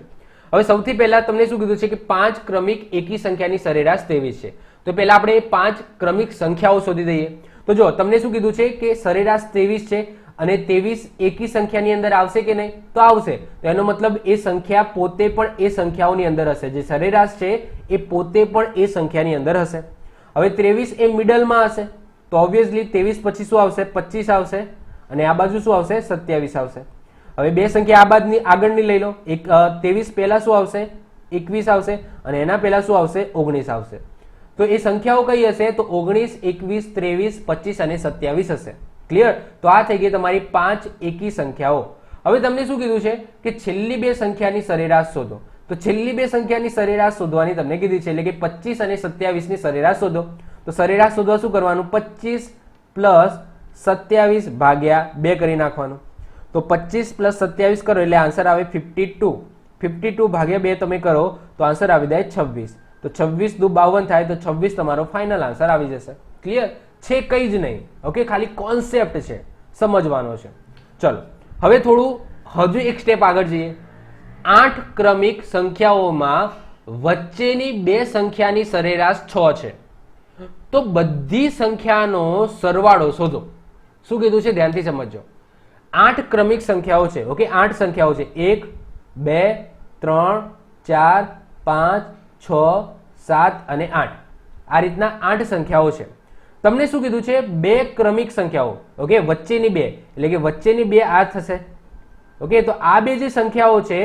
હવે સૌથી પહેલા તમને શું કીધું છે કે 5 ક્રમિક એકી સંખ્યાની સરેરાશ 23 છે. તો પહેલા આપણે 5 ક્રમિક સંખ્યાઓ શોધી દઈએ. તો જો તમને શું કીધું છે કે સરેરાશ 23 છે અને 23 એકી સંખ્યાની અંદર આવશે કે નહીં? તો આવશે. તો એનો મતલબ એ સંખ્યા પોતે પણ એ સંખ્યાઓની અંદર હશે. જે સરેરાશ છે એ પોતે પણ એ સંખ્યાની અંદર હશે. હવે 23 એ મિડલમાં હશે તો ઓબ્વિયસલી 23 પછી શું આવશે? 25 આવશે અને આ બાજુ શું આવશે? 27 આવશે. હવે બે સંખ્યા આ બાજુની આગળની લઈ લો. 23 પહેલા શું આવશે? 21 આવશે અને એના પહેલા શું આવશે? 19 આવશે. તો એ સંખ્યાઓ કઈ હશે? તો 19 21 23 25 અને 27 હશે. ક્લિયર? તો આ થઈ ગઈ તમારી 5 એકી સંખ્યાઓ. હવે તમને શું કીધું છે કે છેલ્લી બે સંખ્યાની સરેરાશ શોધો. તો છેલ્લી બે સંખ્યાની સરેરાશ શોધવાની તમને કીધી છે, એટલે કે 25 અને 27 ની સરેરાશ શોધો. તો સરેરાશ શોધવા શું કરવાનું? 25 પ્લસ 27 ભાગ્યા 2 કરી નાખવાનું. તો 25 પ્લસ 27 કરો એટલે આન્સર આવે 52. 52 ભાગ્યા 2 તમે કરો તો આન્સર આવી જાય 26. તો 26 દુ 52 થાય તો 26 તમારો ફાઇનલ આન્સર આવી જશે. ક્લિયર? છે કઈ જ નહીં. ઓકે, ખાલી કોન્સેપ્ટ છે. સમજવાનો છે. ચલો હવે થોડું હજુ એક સ્ટેપ આગળ જઈએ. 8 ક્રમિક સંખ્યાઓમાં વચ્ચેની બે સંખ્યાની સરેરાશ 6 છે. તો બધી સંખ્યાનો સરવાળો શોધો. શું કીધું છે ધ્યાનથી સમજજો. 8 ક્રમિક સંખ્યાઓ છે. ઓકે, 8 સંખ્યાઓ છે. 1 2 3 4 5 6 7 અને 8. આ રીતના 8 સંખ્યાઓ છે. તમને શું કીધું છે? બે ક્રમિક સંખ્યાઓ. ઓકે, વચ્ચેની બે એટલે કે વચ્ચેની બે આ થશે. ઓકે, તો આ બે જે સંખ્યાઓ છે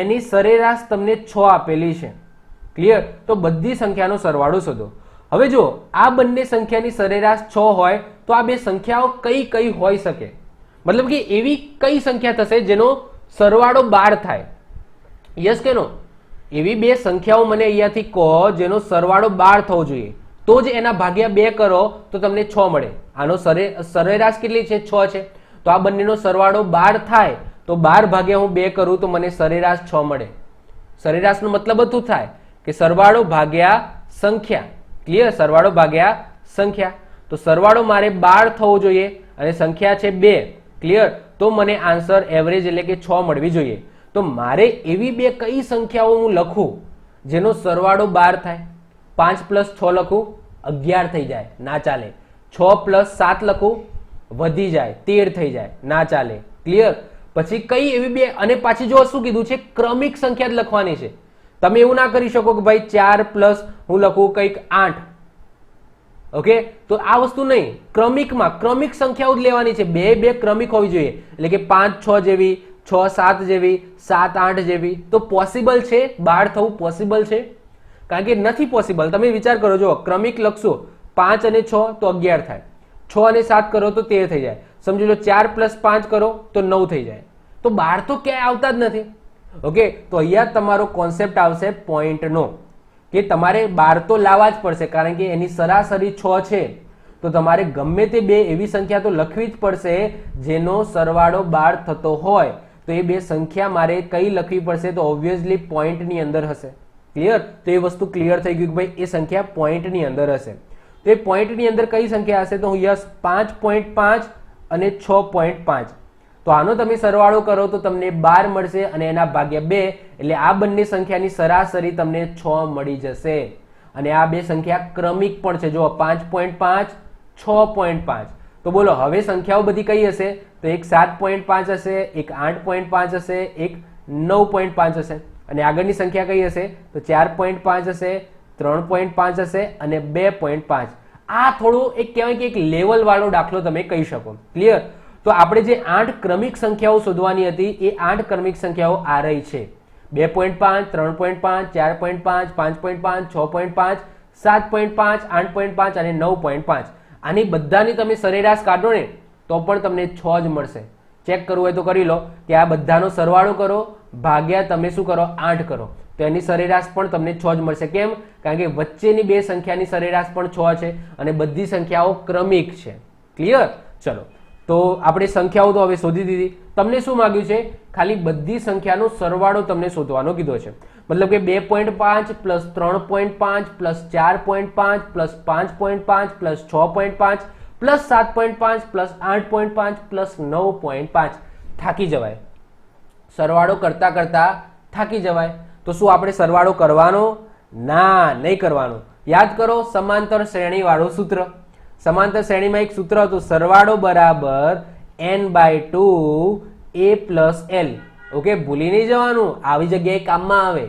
એની સરેરાશ તમને 6 આપેલી છે. ક્લિયર? તો બધી સંખ્યાનો સરવાળો શોધો. હવે જો આ બંને સંખ્યાની સરેરાશ 6 હોય તો આ બે સંખ્યાઓ કઈ કઈ હોઈ શકે? મતલબ કે એવી કઈ સંખ્યા થશે જેનો સરવાળો 12 થાય? યસ કે નો? એવી બે સંખ્યાઓ મને અહીંયાથી કહો જેનો સરવાળો 12 થવો જોઈએ, તો જ એના ભાગ્યા 2 કરો તો તમને 6 મળે. આનો સરેરાશ કેટલી છે? 6 છે. તો આ બંનેનો સરવાળો 12 થાય તો 12 ભાગ્યા હું 2 કરું તો મને સરેરાશ 6 મળે. સરેરાશનો મતલબ શું થાય કે સરવાળો ભાગ્યા સંખ્યા. ક્લિયર? સરવાળો ભાગ્યા સંખ્યા. તો સરવાળો મારે 12 થવો જોઈએ અને સંખ્યા છે 2. ક્લિયર? તો મને આન્સર એવરેજ એટલે કે 6 મળવી જોઈએ. તો મારે એવી બે કઈ સંખ્યાઓ હું લખું જેનો સરવાળો 12 થાય? 5 + 6 લખું 11 થઈ જાય, ના ચાલે. 6 + 7 લખું વધી જાય 13 થઈ જાય, ના ચાલે. ક્લિયર? પછી કઈ એવી બે, અને પાછી જો શું કીધું છે ક્રમિક સંખ્યા જ લખવાની છે. તમે એવું ના કરી શકો કે ભાઈ 4 + હું લખું કંઈક 8. ઓકે, તો આ વસ્તુ નહીં. ક્રમિકમાં ક્રમિક સંખ્યાઓ જ લેવાની છે. બે ક્રમિક હોવી જોઈએ એટલે કે 5 6 જેવી, 6 7 જેવી, 7 8 જેવી. તો પોસિબલ છે 12 થવું? પોસિબલ છે? કારણ કે નથી પોસિબલ. તમે વિચાર કરો, જો ક્રમિક લખશો 5 અને 6 તો 11 થાય, 6 અને 7 કરો તો 13 થઈ જાય. સમજી લો 4 + 5 કરો તો 9 થઈ જાય. તો 12 તો ક્યાંય આવતા જ નથી. ઓકે, તો અહીંયા તમારો કોન્સેપ્ટ આવશે પોઈન્ટનો કે તમારે 12 તો લાવવા જ પડશે કારણ કે એની સરાસરી 6 છે. તો તમારે ગમે તે બે એવી સંખ્યા તો લખવી જ પડશે જેનો સરવાળો 12 થતો હોય. તો એ બે સંખ્યા મારે કઈ લખવી પડશે? તો ઓબ્વિયસલી પોઈન્ટની અંદર હશે. ક્લિયર? તો એ વસ્તુ ક્લિયર થઈ ગયું કે ભાઈ એ સંખ્યા પોઈન્ટની અંદર હશે. તો એ પોઈન્ટની અંદર કઈ સંખ્યા હશે? તો યસ 5.5 અને 6.5. તો આનો તમે સરવાળો કરો તો તમને 12 મળશે અને એના ભાગ્યા 2 એટલે આ બંને સંખ્યાની સરાસરી તમને 6 મળી જશે. અને આ બે સંખ્યા ક્રમિક પણ છે. જો 5.5 6.5. તો બોલો હવે સંખ્યાઓ બધી કઈ હશે? તો એક 7.5 હશે, એક 8.5 હશે, એક 9.5 હશે. અને આગળની સંખ્યા કઈ હશે? તો 4.5 હશે, 3.5 હશે અને 2.5. આ થોડું એક કહેવાય કે એક લેવલ વાળો દાખલો તમે કહી શકો. ક્લિયર? તો આપણે જે 8 ક્રમિક સંખ્યાઓ શોધવાની હતી એ 8 ક્રમિક સંખ્યાઓ આ રહી છે. 2.5 3.5 4.5 5.5 6.5 7.5 8.5 અને 9.5. આની બધાની તમે સરેરાશ કાઢો ને તો પણ તમને 6 જ મળશે. ચેક કરવું હોય તો કરી લો કે આ બધાનો સરવાળો કરો ભાગ્યા તમે શું કરો? 8 કરો તો એની સરેરાશ પણ તમને 6 જ મળશે. કેમ? કારણ કે વચ્ચેની બે સંખ્યાની સરેરાશ પણ 6 છે અને બધી સંખ્યાઓ ક્રમિક છે. ક્લિયર? ચલો, તો આપણે સંખ્યાઓ તો હવે શોધી દીધી. તમને શું માંગ્યું છે? ખાલી બધી સંખ્યાનો સરવાળો તમને શોધવાનો કીધો છે. મતલબ કે 2.5 + 3.5 + 4.5 + 5.5 + 6.5 + 7.5 + 8.5 + 9.5. થાકી જવાય, સરવાળો કરતા કરતા થાકી જવાય. તો શું આપણે સરવાળો કરવાનો? ના, નહીં કરવાનો. યાદ કરો સમાંતર શ્રેણી વાળું સૂત્ર. સમાંતર શ્રેણીમાં એક સૂત્ર હતું, સરવાળો બરાબર n/2 a + l. ઓકે, ભૂલી નહીં જવાનું, આવી જગ્યાએ કામમાં આવે.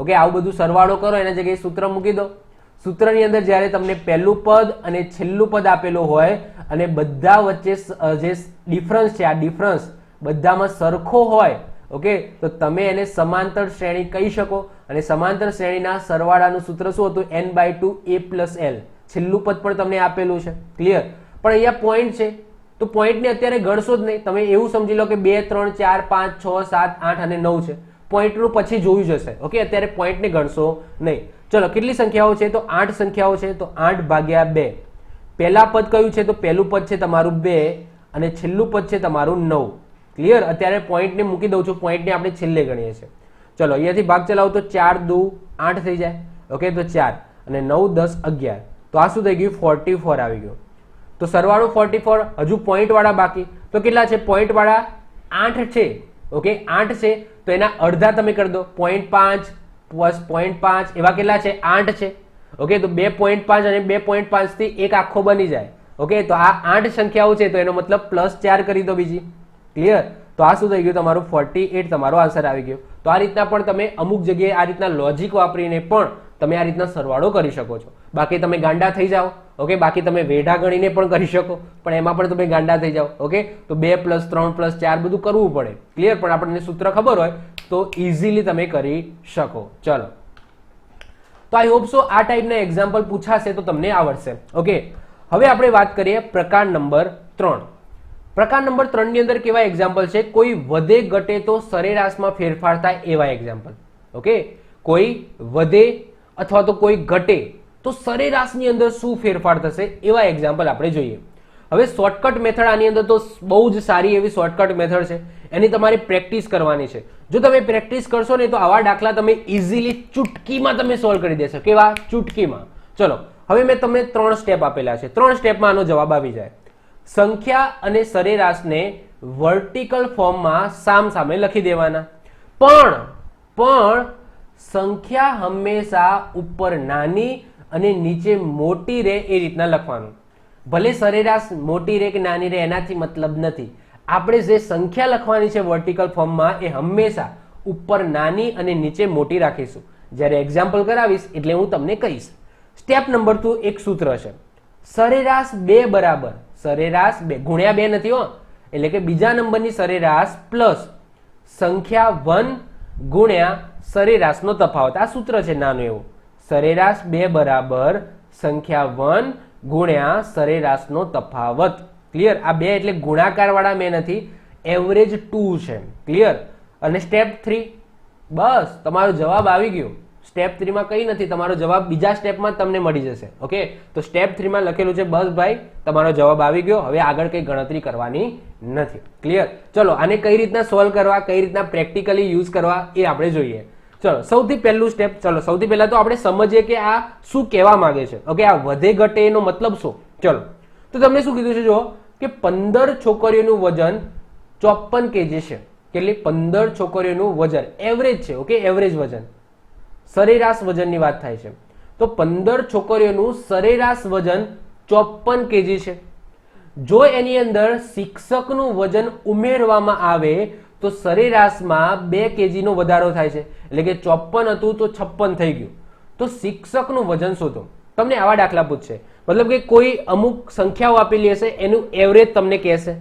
ઓકે, આવું બધું સરવાળો કરો એના જગ્યાએ સૂત્ર મૂકી દો. સૂત્રની અંદર જ્યારે તમને પહેલું પદ અને છેલ્લું પદ આપેલું હોય અને બધા વચ્ચે જે ડિફરન્સ છે, આ ડિફરન્સ બધામાં સરખો હોય, ઓકે, તો તમે એને સમાંતર શ્રેણી કહી શકો. અને સમાંતર શ્રેણીના સરવાળાનું સૂત્ર શું હતું? n/2 a + l. છેલ્લું પદ પણ તમને આપેલું છે. ક્લિયર? પણ અહીંયા પોઈન્ટ છે તો પોઈન્ટને અત્યારે ગણશો જ નહીં. તમે એવું સમજી લો કે 2 3 4 5 6 7 8 અને 9 છે. પોઈન્ટનું પછી જોયું જશે. ઓકે, અત્યારે પોઈન્ટને ગણશો નહીં. ચલો, કેટલી સંખ્યાઓ છે? તો 8 સંખ્યાઓ છે. તો 8 ભાગ્યા 2. પહેલા પદ કયું છે? તો પહેલું પદ છે તમારું 2 અને છેલ્લું પદ છે તમારું 9. ક્લિયર? અત્યારે પોઈન્ટને મૂકી દઉં છું, પોઈન્ટને આપણે છેલ્લે ગણીએ છીએ. ચલો, અહીંયાથી ભાગ ચલાવો તો 4 2 8 થઈ જાય. ઓકે, તો 4 અને 9 10 11. તો આ શું થઈ ગયું? 44 આવી ગયું. તો સરવાળો 44. હજુ પોઈન્ટ વાળા બાકી. તો કેટલા છે? પોઈન્ટ વાળા 8 છે. ઓકે, 8 છે તો એના અડધા તમે કરી દો. 0.5 પ્લસ 0.5 એવા કેટલા છે? 8 છે. ઓકે, તો 2.5 અને 2.5 થી એક આખો બની જાય. ઓકે, તો આ 8 સંખ્યાઓ છે તો એનો મતલબ +4 કરી દો બીજી. ક્લિયર? તો આ શું થઈ ગયું? તમારું 48 તમારો આન્સર આવી ગયો. તો આ રીતના પણ તમે અમુક જગ્યાએ આ રીતના લોજિક વાપરીને પણ તમે આ રીતના સરવાળો કરી શકો છો. બાકી તમે ગાંડા થઈ જાઓ. ઓકે, બાકી તમે વેઢા ગણીને પણ કરી શકો, પણ એમાં પણ તમે ગાંડા થઈ જાઓ. ઓકે, તો 2 + 3 + 4 બધું કરવું પડે. ક્લિયર? પણ આપણને સૂત્ર ખબર હોય તો ઇઝીલી તમે કરી શકો. ચલો, તો આઈ હોપ સો આ ટાઈપના એક્ઝામ્પલ પૂછાશે તો તમને આવડશે. ઓકે, હવે આપણે વાત કરીએ પ્રકાર નંબર 3. પ્રકાર નંબર 3 ની અંદર કેવા એક્ઝામ્પલ છે? કોઈ વધે ઘટે તો સરેરાશમાં ફેરફાર થાય એવા એક્ઝામ્પલ. ઓકે, કોઈ વધે અથવા તો કોઈ ઘટે તો સરેરાશની અંદર શું ફેરફાર થશે એવા એક્ઝામ્પલ આપણે જોઈએ. હવે શોર્ટકટ મેથડ આની અંદર તો બહુ જ સારી એવી શોર્ટકટ મેથડ છે, એની તમારે પ્રેક્ટિસ કરવાની છે. જો તમે પ્રેક્ટિસ કરશો ને તો આવા દાખલા તમે ઇઝીલી ચૂટકીમાં તમે સોલ્વ કરી દેશો. કેવા? ચૂટકીમાં. ચલો, હવે મેં તમને 3 સ્ટેપ આપેલા છે. 3 સ્ટેપમાં આનો જવાબ આવી જાય. સંખ્યા અને સરેરાશને વર્ટિકલ ફોર્મમાં સામસામે લખી દેવાના, પણ સંખ્યા હંમેશા ઉપર નાની અને નીચે મોટી રહે એ રીતના લખવાનું. ભલે સરેરાશ મોટી રહે કે નાની રહે એનાથી મતલબ નથી. આપણે જે સંખ્યા લખવાની છે વર્ટિકલ ફોર્મમાં એ હંમેશા ઉપર નાની અને નીચે મોટી રાખીશું. જ્યારે એક્ઝામ્પલ કરાવીશ એટલે હું તમને કહીશ. સ્ટેપ નંબર 2 એક સૂત્ર છે. સરેરાશ 2 બરાબર સરેરાશ 2 ગુણ્યા 2 નથી હો, એટલે કે બીજા નંબરની સરેરાશ પ્લસ સંખ્યા 1 ગુણ્યા સરેરાશનો તફાવત. આ સૂત્ર છે નાનું એવું. સરેરાશ 2 બરાબર સંખ્યા 1 ગુણ્યા સરેરાશનો તફાવત. ક્લિયર? આ 2 એટલે ગુણાકાર વાળા મેં નથી, એવરેજ 2 છે. ક્લિયર? અને સ્ટેપ 3 બસ તમારો જવાબ આવી ગયો. સ્ટેપ 3 માં કઈ નથી, તમારો જવાબ બીજા સ્ટેપમાં તમને મળી જશે. ઓકે, તો સ્ટેપ 3 માં લખેલું છે બસ ભાઈ તમારો જવાબ આવી ગયો. હવે આગળ કઈ ગણતરી કરવાની નથી. ક્લિયર? ચલો, આને કઈ રીતના સોલ્વ કરવા, કઈ રીતના પ્રેક્ટિકલી યુઝ કરવા એ આપણે જોઈએ. ચલો, સૌથી પહેલું સ્ટેપ. ચલો, સૌથી પહેલા તો આપણે સમજીએ કે આ શું કહેવા માંગે છે. ઓકે, આ વધે ઘટે એનો મતલબ શું? ચલો, તો તમને શું કીધું છે? જો કે 15 છોકરીઓનું વજન 54 kg છે. કેટલી? 15 છોકરીઓનું વજન એવરેજ છે. ઓકે, એવરેજ વજન, સરેરાશ વજનની વાત થાય છે. તો 15 છોકરીઓનું સરેરાશ વજન 54 kg છે. જો એની અંદર શિક્ષકનું વજન ઉમેરવામાં આવે તો સરેરાશમાં 2 kg નો વધારો થાય છે. એટલે કે 54 હતું તો 56 થઈ ગયું. તો શિક્ષકનું વજન શોધો. તમને આવા દાખલા પૂછશે. મતલબ કે કોઈ અમુક સંખ્યાઓ આપેલી હશે, એનું એવરેજ તમને કહેશે.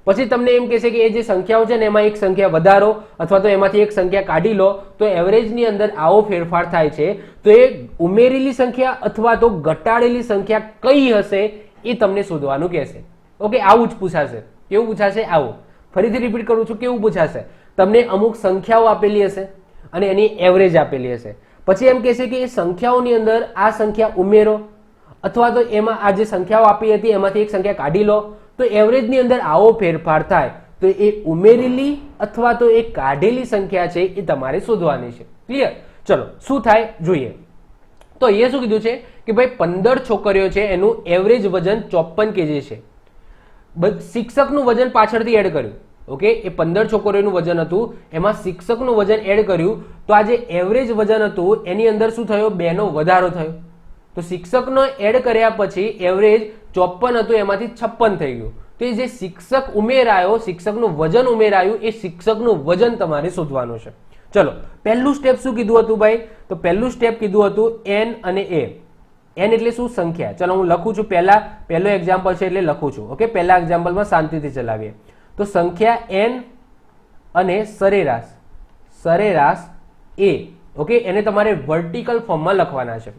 પછી તમને એમ કહેશે કે એ જે સંખ્યાઓ છે ને એમાં એક સંખ્યા વધારો અથવા તો એમાંથી એક સંખ્યા કાઢી લો તો એવરેજની અંદર આવો ફેરફાર થાય છે. તો એ ઉમેરેલી સંખ્યા અથવા તો ઘટાડેલી સંખ્યા કઈ હશે એ તમને શોધવાનું કહેશે. ઓકે, આવું જ પૂછાશે. કેવું પૂછાશે? આવું. ફરીથી રિપીટ કરું છું, કેવું પૂછાશે? તમને અમુક સંખ્યાઓ આપેલી હશે અને એની એવરેજ આપેલી હશે. પછી એમ કહેશે કે એ સંખ્યાઓની અંદર આ સંખ્યા ઉમેરો અથવા તો એમાં આ જે સંખ્યાઓ આપી હતી એમાંથી એક સંખ્યા કાઢી લો. તો એવરેજની અંદર આવો ફેરફાર થાય તો એ ઉમેરેલી અથવા તો એ કાઢેલી સંખ્યા છે એ તમારે શોધવાની છે. ક્લિયર? ચલો, શું થાય જોઈએ. તો એ શું કીધું છે કે ભાઈ 15 છોકરીઓ છે એનું એવરેજ વજન 54 kg છે. શિક્ષકનું વજન પાછળથી એડ કર્યું. ઓકે, એ 15 છોકરીઓનું વજન હતું એમાં શિક્ષકનું વજન એડ કર્યું તો આ જે એવરેજ વજન હતું એની અંદર શું થયો? 2 નો વધારો થયો. તો શિક્ષકનો એડ કર્યા પછી એવરેજ 54 હતું એમાંથી 56 થઈ ગયું. તો એ જે શિક્ષક ઉમેરાયો, શિક્ષકનું વજન ઉમેરાયું, એ શિક્ષકનું વજન તમારે શોધવાનું છે. ચલો, પહેલું સ્ટેપ શું કીધું હતું ભાઈ? તો પહેલું સ્ટેપ કીધું હતું n અને a. n એટલે શું? સંખ્યા. ચલો, હું લખું છું. પહેલો એક્ઝામ્પલ છે એટલે લખું છું. ઓકે, પહેલા એક્ઝામ્પલમાં શાંતિથી ચલાવીએ. તો સંખ્યા n અને સરેરાશ a. ઓકે, એને તમારે વર્ટિકલ ફોર્મમાં લખવાના છે.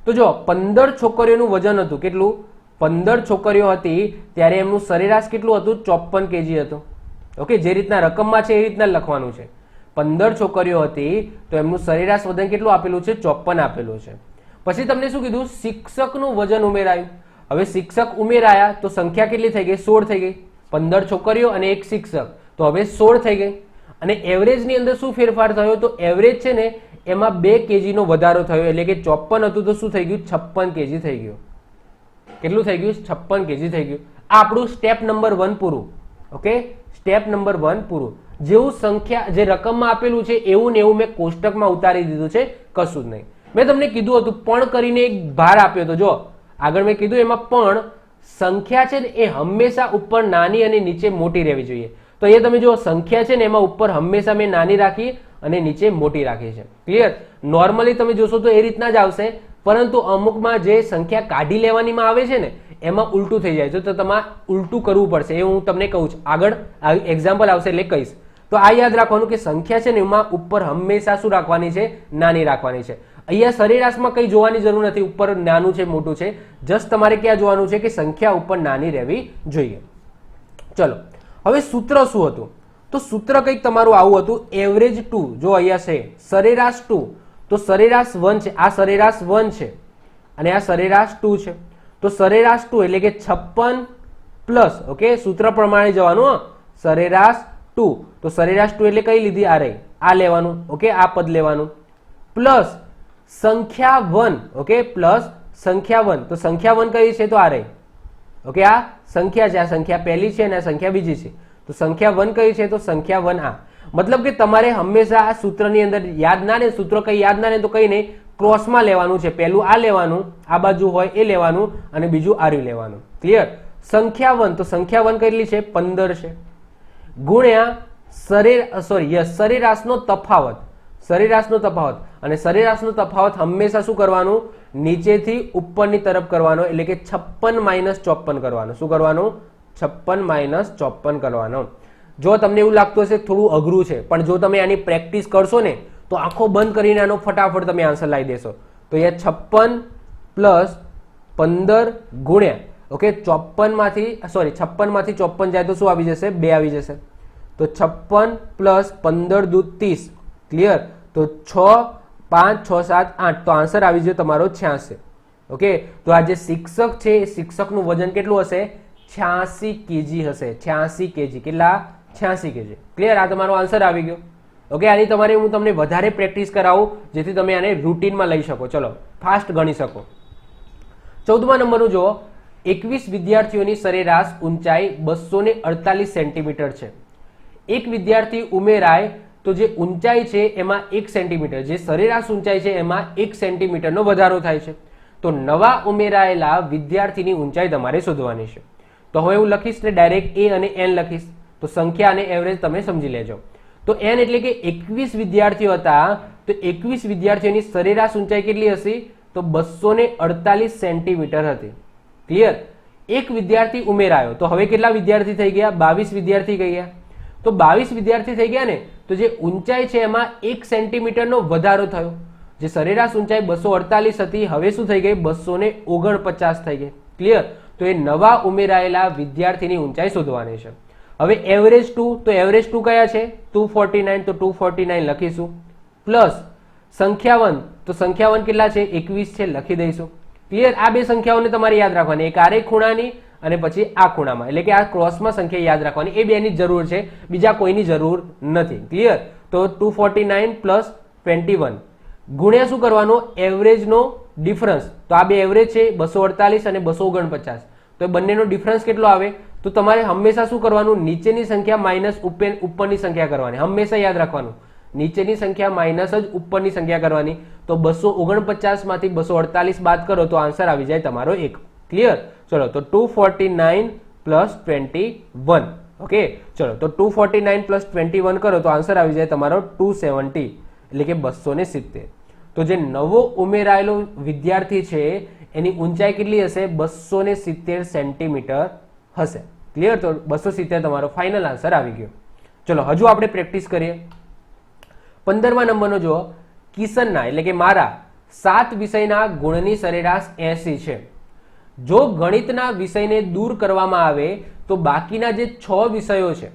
તો જો 15 છોકરીઓનું વજન હતું, કેટલું? 15 છોકરીઓ હતી ત્યારે એમનું સરેરાશ કેટલું હતું? 54 kg હતું. ઓકે, જે રીતના રકમમાં છે એ રીતના લખવાનું છે. 15 છોકરીઓ હતી તો એમનું સરેરાશ વજન કેટલું આપેલું છે? 54 આપેલું છે. પછી તમને શું કીધું? શિક્ષકનું વજન ઉમેરાયું. હવે શિક્ષક ઉમેરાયા તો સંખ્યા કેટલી થઈ ગઈ? 16 થઈ ગઈ. 15 છોકરીઓ અને એક શિક્ષક, તો હવે 16 થઈ ગઈ. અને એવરેજની અંદર શું ફેરફાર થયો? તો એવરેજ છે ને એમાં 2 kg નો વધારો થયો. એટલે કે 54 હતું તો શું થઈ ગયું? 56 kg થઈ ગયું. કેટલું થઈ ગયું? 56 kg થઈ ગયું. આ આપણું સ્ટેપ નંબર 1 પૂરું. ઓકે, સ્ટેપ નંબર 1 પૂરું. જેવું સંખ્યા જે રકમમાં આપેલું છે એવું ને એવું મેં કોષ્ટકમાં ઉતારી દીધું છે, કશું જ નહીં. મેં તમને કીધું હતું પણ કરીને એક ભાર આપ્યો હતો. જો આગળ મેં કીધું એમાં પણ સંખ્યા છે ને એ હંમેશા ઉપર નાની અને નીચે મોટી રહેવી જોઈએ. તો એ તમે જો સંખ્યા છે ને એમાં ઉપર હંમેશા મેં નાની રાખી અને નીચે મોટી રાખી છે. ક્લિયર? નોર્મલી તમે જોશો તો એ રીતના જ આવશે, પરંતુ અમુકમાં જે સંખ્યા કાઢી લેવાનીમાં આવે છે ને એમાં ઉલટું થઈ જાય છે, તો તમારે ઉલટું કરવું પડશે. એ હું તમને કહું છું, આગળ એક્ઝામ્પલ આવશે એટલે કહીશ. તો આ યાદ રાખવાનું કે સંખ્યા છે ને એમાં ઉપર હંમેશા શું રાખવાની છે? નાની રાખવાની છે. અહીંયા સરેરાશમાં કંઈ જોવાની જરૂર નથી ઉપર નાનું છે મોટું છે, જસ્ટ તમારે ક્યાં જોવાનું છે કે સંખ્યા ઉપર નાની રહેવી જોઈએ. ચલો હવે સૂત્ર શું હતું? તો સૂત્ર કંઈક તમારું આવું હતું, એવરેજ 2. જો અહીંયા છે સરેરાશ 2, તો સરેરાશ 1 છે, આ સરેરાશ 1 છે અને આ સરેરાશ 2 છે. તો સરેરાશ 2 એટલે કે 56 પ્લસ, ઓકે, સૂત્ર પ્રમાણે જવાનું, સરેરાશ 2. તો સરેરાશ 2 એટલે કઈ લીધી? આ રહી, આ લેવાનું, ઓકે, આ પદ લેવાનું, પ્લસ સંખ્યા 1, ઓકે, પ્લસ સંખ્યા 1. તો સંખ્યા 1 કઈ છે? તો આ રહી, ઓકે, આ સંખ્યા છે, આ સંખ્યા પહેલી છે અને આ સંખ્યા બીજી છે. તો સંખ્યા 1 કઈ છે? તો સંખ્યા 1 આ. મતલબ કે તમારે હંમેશા આ સૂત્રની અંદર યાદ ના રહે, સૂત્ર કઈ યાદ ના રહે તો કઈ નહીં, ક્રોસમાં લેવાનું છે. પહેલું આ લેવાનું, આ બાજુ હોય એ લેવાનું અને બીજું આર્યું લેવાનું. ક્લિયર? સંખ્યા 1, તો સંખ્યા 1 કેટલી છે? 15 છે, ગુણ્યા સરેરાશનો તફાવત. સરેરાશનો તફાવત, અને સરેરાશનો તફાવત હંમેશા શું કરવાનું? નીચેથી ઉપરની તરફ કરવાનો, એટલે કે 56 - 54 કરવાનું. શું કરવાનું? 56 - 54 કરવાનો. જો તમને એવું લાગતું હશે થોડું અઘરું છે, પણ જો તમે આની પ્રેક્ટિસ કરશો ને તો આંખો બંધ કરીને આનો ફટાફટ તમે આન્સર લાવી દેશો. તો એ 56 પ્લસ 15 ગુણ્યા, ઓકે, 56 માંથી 54 જાય તો શું આવી જશે? 2 આવી જશે. તો 56 પ્લસ 15 દૂ 30. ક્લિયર? તો 6, 5, 6, 7, 8. તો આન્સર આવી જાય તમારો 86. ઓકે, તો આ જે શિક્ષક છે એ શિક્ષકનું વજન કેટલું હશે? 86 kg હશે. 86 kg. કેટલા? 86 kg. ક્લિયર? આ તમારો આન્સર આવી ગયો. ઓકે, આની તમારે હું તમને વધારે પ્રેક્ટિસ કરાવું જેથી તમે આને રૂટીનમાં લઈ શકો. ચલો ફાસ્ટ ગણી શકો. 14મા નંબરનું જુઓ, 21 વિદ્યાર્થીઓની સરેરાશ ઊંચાઈ 248 સેન્ટીમીટર છે. એક વિદ્યાર્થી ઉમેરાય તો જે ઊંચાઈ છે એમાં 1 સેન્ટીમીટર, જે સરેરાશ ઊંચાઈ છે એમાં 1 સેન્ટીમીટરનો વધારો થાય છે. તો નવા ઉમેરાયેલા વિદ્યાર્થીની ઊંચાઈ તમારે શોધવાની છે. તો હવે હું લખીશ ને ડાયરેક્ટ એ અને એન લખીશ. તો સંખ્યા અને એવરેજ તમે સમજી લેજો. તો એન એટલે કે 21 વિદ્યાર્થીઓ હતા, તો 21 વિદ્યાર્થીઓની સરેરાશ ઊંચાઈ કેટલી હશે? તો 248 સેન્ટીમીટર હતી. ક્લિયર? એક વિદ્યાર્થી ઉમેરાયો, તો હવે કેટલા વિદ્યાર્થી થઈ ગયા? 22 વિદ્યાર્થી થઈ ગયા. તો 22 વિદ્યાર્થી થઈ ગયા ને, તો જે ઊંચાઈ છે એમાં 1 સેન્ટીમીટરનો વધારો થયો. જે સરેરાશ ઊંચાઈ 248 હતી હવે શું થઈ ગઈ? 249 થઈ ગઈ. ક્લિયર? તો એ નવા ઉમેરાયેલા વિદ્યાર્થીની ઊંચાઈ શોધવાની છે. હવે એવરેજ 2, તો એવરેજ 2 કયા છે? 249. તો 249 લખીશું, પ્લસ સંખ્યા 1, તો સંખ્યા 1 કેટલા છે? 21 છે, લખી દઈશું. ક્લિયર? આ બે સંખ્યાઓને તમારે યાદ રાખવાની, એક આરે ખૂણાની અને પછી આ ખૂણામાં, એટલે કે આ ક્રોસમાં સંખ્યા યાદ રાખવાની. એ બેની જરૂર છે, બીજા કોઈની જરૂર નથી. ક્લિયર? તો 249 પ્લસ 21 ગુણ્યા શું કરવાનો? એવરેજનો ડિફરન્સ. તો આ બે એવરેજ છે 248 અને 249. તો એ બંનેનો ડિફરન્સ કેટલો આવે? તો તમારે હંમેશા શું કરવાનું? નીચેની સંખ્યા માઇનસ ઉપરની સંખ્યા કરવાની. હંમેશા યાદ રાખવાનું, નીચેની સંખ્યા માઇનસ જ ઉપરની સંખ્યા કરવાની. તો 249 માંથી 248 બાદ કરો તો આન્સર આવી જાય તમારો 1. ક્લિયર? ચલો, તો 249 પ્લસ 21. ઓકે, ચલો, તો 249 પ્લસ 21 કરો તો આન્સર આવી જાય તમારો 270, એટલે કે 270. તો જે નવો ઉમેરાયેલો વિદ્યાર્થી છે એની ઊંચાઈ કેટલી હશે? 270 સેન્ટીમીટર હશે. ક્લિયર? તો 270 તમારો ફાઇનલ આન્સર આવી ગયો. ચલો હજુ આપણે પ્રેક્ટિસ કરીએ. 15મા નંબરનો જુઓ, કિશનના એટલે કે મારા 7 વિષયના ગુણની સરેરાશ 80 છે. જો ગણિતના વિષયને દૂર કરવામાં આવે તો બાકીના જે 6 વિષયો છે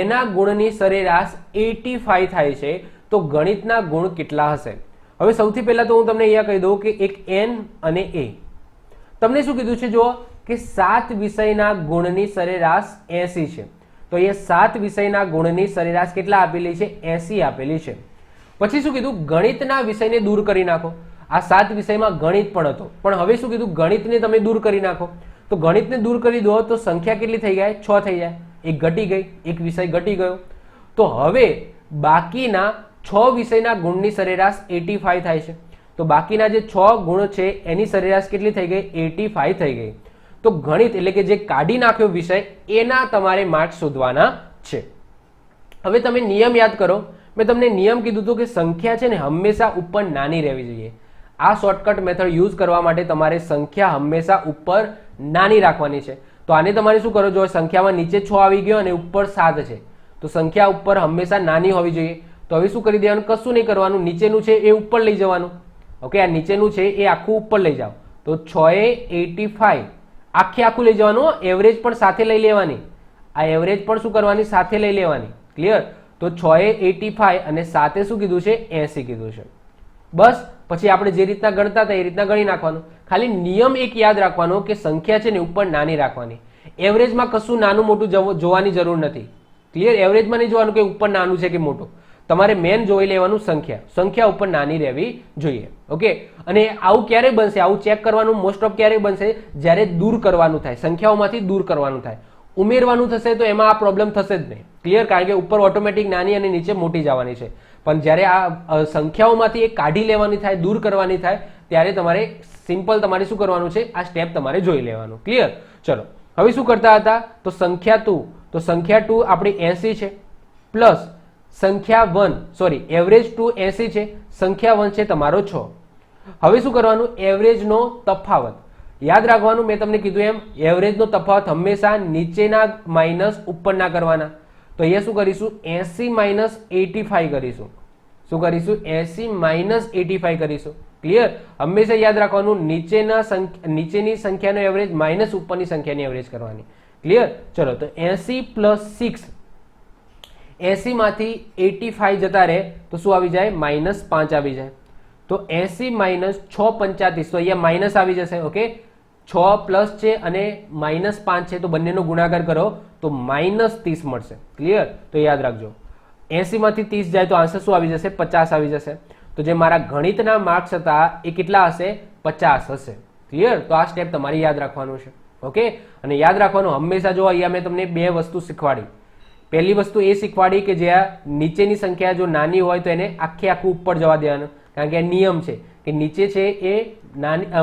એના ગુણની સરેરાશ 85 થાય છે. તો ગણિતના ગુણ કેટલા હશે? હવે સૌથી પહેલા તો હું તમને અહીંયા કહી દઉં કે એક n અને a. તમને શું કીધું છે? જો કે 7 વિષયના ગુણની સરેરાશ 80 છે. તો એ 7 વિષયના ગુણની સરેરાશ કેટલા આપેલી છે? 80 આપેલી છે. પછી શું કીધું? ગણિતના વિષયને દૂર કરી નાખો. આ 7 વિષયમાં ગણિત પણ હતો, પણ હવે શું કીધું? ગણિતને તમે દૂર કરી નાખો. તો ગણિતને દૂર કરી દો તો સંખ્યા કેટલી થઈ જાય? 6 થઈ જાય. એક ઘટી ગઈ, એક વિષય ઘટી ગયો. તો હવે બાકીના 6 વિષયના ગુણની સરેરાશ 85 થાય છે. તો બાકીના જે 6 ગુણ છે એની સરેરાશ કેટલી થઈ ગઈ? 85 થઈ ગઈ. તો ગણિત એટલે કે જે કાઢી નાખ્યો વિષય એના તમારે માર્ક્સ શોધવાના છે. હવે તમે નિયમ યાદ કરો. મેં તમને નિયમ કીધું હતું કે સંખ્યા છે ને હંમેશા ઉપર નાની રહેવી જોઈએ. આ શોર્ટકટ મેથડ યુઝ કરવા માટે તમારે સંખ્યા હંમેશા ઉપર નાની રાખવાની છે. તો આને તમારે શું કરો? જો સંખ્યામાં નીચે 6 આવી ગયો અને ઉપર 7 છે તો સંખ્યા ઉપર હંમેશા નાની હોવી જોઈએ. તો હવે શું કરી દેવાનું? કશું નહીં કરવાનું, નીચેનું છે એ ઉપર લઈ જવાનું. ઓકે, આ નીચેનું છે એ આખું ઉપર લઈ જાઓ. તો 6 એ 85 આખું લઈ જવાનું. એવરેજ પણ સાથે લઈ લેવાની. આ એવરેજ પણ શું કરવાની? સાથે લઈ લેવાની. ક્લિયર? તો 6 એ 85 અને 7 શું કીધું છે? 80 કીધું છે. બસ પછી આપણે જે રીતના ગણતા હતા એ રીતના ગણી નાખવાનું. ખાલી નિયમ એક યાદ રાખવાનો કે સંખ્યા છે ને ઉપર નાની રાખવાની. એવરેજમાં કશું નાનું મોટું જોવાની જરૂર નથી. ક્લિયર? એવરેજમાં નહીં જોવાનું કે ઉપર નાનું છે કે મોટું. તમારે મેન જોઈ લેવાનું સંખ્યા ઉપર નાની રહેવી જોઈએ. ઓકે, અને આવું ક્યારે બનશે? આવું ચેક કરવાનું મોસ્ટ ઓફ ક્યારે બનશે? જ્યારે દૂર કરવાનું થાય, સંખ્યાઓમાંથી દૂર કરવાનું થાય. ઉમેરવાનું થશે તો એમાં આ પ્રોબ્લેમ થશે જ નહીં. ક્લિયર? કારણ કે ઉપર ઓટોમેટિક નાની અને નીચે મોટી જવાની છે. પણ જ્યારે આ સંખ્યાઓમાંથી એક કાઢી લેવાની થાય, દૂર કરવાની થાય, ત્યારે તમારે સિમ્પલ તમારે શું કરવાનું છે? આ સ્ટેપ તમારે જોઈ લેવાનું. ક્લિયર? ચલો હવે શું કરતા હતા? તો સંખ્યા 2, તો સંખ્યા 2 આપણી 80 છે પ્લસ સંખ્યા 1 સોરી એવરેજ 2 80 છે, સંખ્યા 1 છે તમારો 6. હવે શું કરવાનું? એવરેજનો તફાવત યાદ રાખવાનું. મેં તમને કીધું એમ એવરેજનો તફાવત હંમેશા નીચેના માઇનસ ઉપરના કરવાના. તો અહીંયા શું કરીશું? 80 માઇનસ 85 કરીશું. શું કરીશું? 80 માઇનસ 85 કરીશું. ક્લિયર? હંમેશા યાદ રાખવાનું નીચેની સંખ્યાનો એવરેજ માઇનસ ઉપરની સંખ્યાની એવરેજ કરવાની. ક્લિયર? ચલો તો 80 પ્લસ 6, 80 માંથી 85 જતા રહે તો શું આવી જાય? -5 આવી જાય. તો 80 માઇનસ 6 35, તો અહીંયા માઇનસ આવી જશે. ઓકે, 6 પ્લસ છે અને -5 છે તો બંનેનો ગુણાકાર કરો તો -30 મળશે. ક્લિયર? તો યાદ રાખજો 80 માંથી 30 જાય તો આન્સર શું આવી જશે? 50 આવી જશે. તો જે મારા ગણિતના માર્ક્સ હતા એ કેટલા હશે? 50 હશે. ક્લિયર? તો આ સ્ટેપ તમારે યાદ રાખવાનું છે. ઓકે, અને યાદ રાખવાનું હંમેશા જો અહીંયા મેં તમને 2 વસ્તુ શીખવાડી. પહેલી વસ્તુ એ શીખવાડી કે જ્યાં નીચેની સંખ્યા જો નાની હોય તો એને આખું ઉપર જવા દેવાનું. કારણ કે આ નિયમ છે કે નીચે છે એ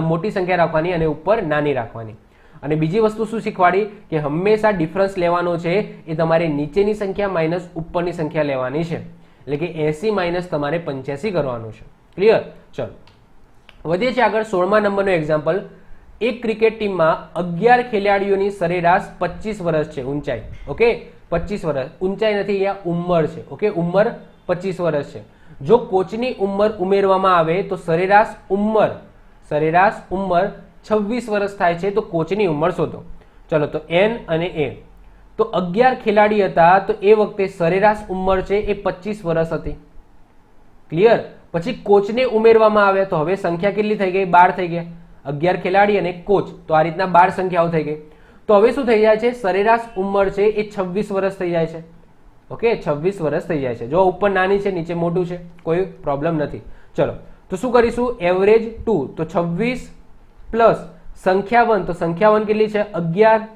મોટી સંખ્યા રાખવાની અને ઉપર નાની રાખવાની. અને બીજી વસ્તુ શું શીખવાડી કે હંમેશા ડિફરન્સ લેવાનો છે એ તમારે નીચેની સંખ્યા માઇનસ ઉપરની સંખ્યા લેવાની છે. એટલે કે 80 માઇનસ તમારે 85 કરવાનું છે. ક્લિયર? ચલો વધીએ છીએ આગળ. 16મા નંબરનો એક્ઝામ્પલ. એક ક્રિકેટ ટીમમાં 11 ખેલાડીઓની સરેરાશ 25 વર્ષ છે ઊંચાઈ. ઓકે, 25 વર્ષ ઊંચાઈ નથી, અહીંયા ઉંમર છે. ઓકે, ઉંમર 25 વર્ષ છે. જો કોચની ઉંમર ઉમેરવામાં આવે તો સરેરાશ ઉંમર 26 વર્ષ થાય છે. તો કોચની ઉંમર શોધો. ચલો તો n અને a. તો 11 ખેલાડી હતા તો એ વખતે સરેરાશ ઉંમર છે એ 25 વર્ષ હતી. ક્લિયર? પછી કોચને ઉમેરવામાં આવે તો હવે સંખ્યા કેટલી થઈ ગઈ? 12 થઈ ગયા. 11 ખેલાડી અને કોચ, તો આ રીતના 12 સંખ્યાઓ થઈ ગઈ. તો હવે શું થઈ જાય છે? સરેરાશ ઉંમર છે એ 26 વર્ષ થઈ જાય છે. ઓકે, 26 વર્ષ થઈ જાય છે. જો ઉપર નાની છે નીચે મોટું છે કોઈ પ્રોબ્લેમ નથી. ચલો તો શું કરીશું? એવરેજ 2 તો 26 પ્લસ સંખ્યા 1, તો સંખ્યા 1 કેટલી છે? 11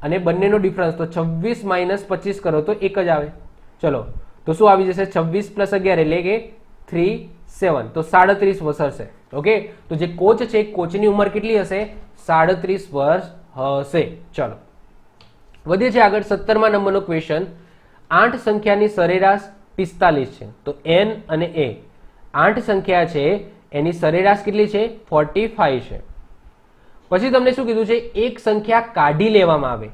અને બંનેનો ડિફરન્સ તો 26 માઇનસ 25 કરો તો 1 જ આવે. ચલો તો શું આવી જશે? 26 પ્લસ 11 એટલે કે 37, તો 37 વર્ષ હશે. ઓકે, તો જે કોચ છે કોચની ઉંમર કેટલી હશે? 37 વર્ષ હશે. ચલો વધીએ છીએ આગળ. 17મા નંબરનો ક્વેશ્ચન. 8 સંખ્યાની સરેરાશ 45 છે. તો n અને a 8 સંખ્યા છે એની સરેરાશ કેટલી છે? 45 છે. પછી તમને શું કીધું છે? એક સંખ્યા કાઢી લેવામાં આવે.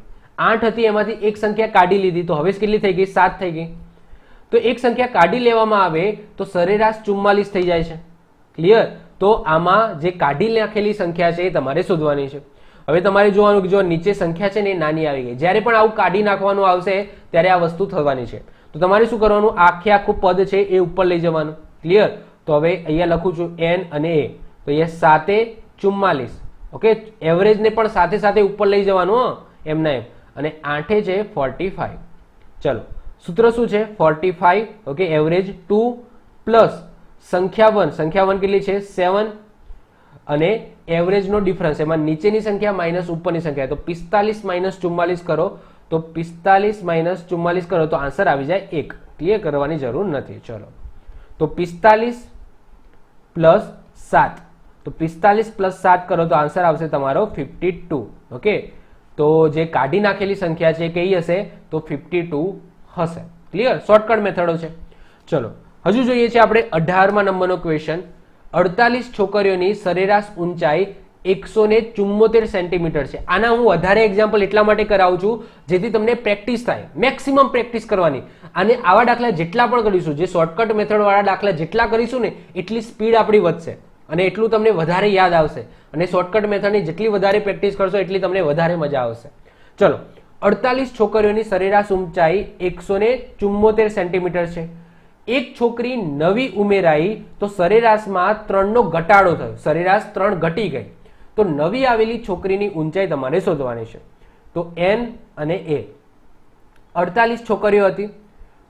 8 હતી એમાંથી એક સંખ્યા કાઢી લીધી તો હવે કેટલી થઈ ગઈ? 7 થઈ ગઈ. તો એક સંખ્યા કાઢી લેવામાં આવે તો સરેરાશ 44 થઈ જાય છે. ક્લિયર? તો આમાં જે કાઢી નાખેલી સંખ્યા છે એ તમારે શોધવાની છે. હવે તમારે જોવાનું કે જો નીચે સંખ્યા છે ને એ નાની આવી ગઈ. જ્યારે પણ આવું કાઢી નાખવાનું આવશે ત્યારે આ વસ્તુ થવાની છે. તો તમારે શું કરવાનું? આખું પદ છે એ ઉપર લઈ જવાનું. ક્લિયર? તો હવે અહીંયા લખું છું n અને a. તો અહીંયા 7 44. ઓકે, એવરેજને પણ સાથે સાથે ઉપર લઈ જવાનું એમના એમ. અને 8 છે 45. ચલો સૂત્ર શું છે? 45. ઓકે, એવરેજ 2 પ્લસ સંખ્યા 1 કેટલી છે? 7 અને એવરેજનો ડિફરન્સ એમાં નીચેની સંખ્યા માઇનસ ઉપરની સંખ્યા. તો 45 માઇનસ 44 કરો તો 45 માઇનસ 44 કરો તો આન્સર આવી જાય 1. ક્લિયર, કરવાની જરૂર નથી. ચલો, તો 45 પ્લસ 7, તો 45 પ્લસ 7 કરો તો આન્સર આવશે તમારો 52. ઓકે, તો જે કાઢી નાખેલી સંખ્યા છે કઈ હશે? તો 52 હશે. ક્લિયર, શોર્ટકટ મેથડો છે. ચલો, હજુ જોઈએ છે આપણે 18મા નંબરનો ક્વેશ્ચન. 48 છોકરીઓની સરેરાશ ઊંચાઈ 174 સેન્ટીમીટર છે. આના હું વધારે એક્ઝામ્પલ એટલા માટે કરાવું છું જેથી તમને પ્રેક્ટિસ થાય, મેક્સિમમ પ્રેક્ટિસ કરવાની. અને આવા દાખલા જેટલા પણ કરીશું, જે શોર્ટકટ મેથડ વાળા દાખલા જેટલા કરીશું ને એટલી સ્પીડ આપણી વધશે અને એટલું તમને વધારે યાદ આવશે. અને શોર્ટકટ મેથડની જેટલી વધારે પ્રેક્ટિસ કરશો એટલી તમને વધારે મજા આવશે. ચલો, 48 છોકરીઓની સરેરાશ ઊંચાઈ 174 સેન્ટીમીટર છે. એક છોકરી નવી ઉમેરાઈ તો સરેરાશમાં 3નો ઘટાડો થયો, સરેરાશ 3 ઘટી ગઈ. તો નવી આવેલી છોકરીની ઊંચાઈ તમારે શોધવાની છે. તો n અને a. 48 છોકરીઓ હતી,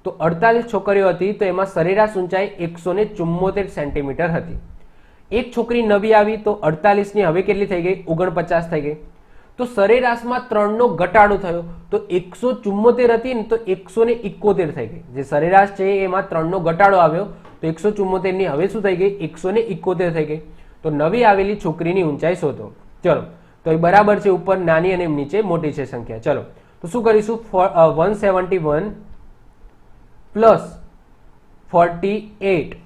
તો 48 છોકરીઓ હતી તો એમાં સરેરાશ ઊંચાઈ 174 સેન્ટીમીટર હતી. એક છોકરી નવી આવી તો 48 ની હવે કેટલી થઈ ગઈ? 49 થઈ ગઈ. તો સરેરાશમાં 3નો ઘટાડો થયો તો 174 હતી ને તો 171 થઈ ગઈ. જે સરેરાશ છે એમાં 3નો ઘટાડો આવ્યો તો 174 ની હવે શું થઈ ગઈ? 171 થઈ ગઈ. તો નવી આવેલી છોકરીની ઊંચાઈ શોધો. ચલો, તો એ બરાબર છે, ઉપર નાની અને નીચે મોટી છે સંખ્યા. ચલો, તો શું કરીશું? 171 પ્લસ 48.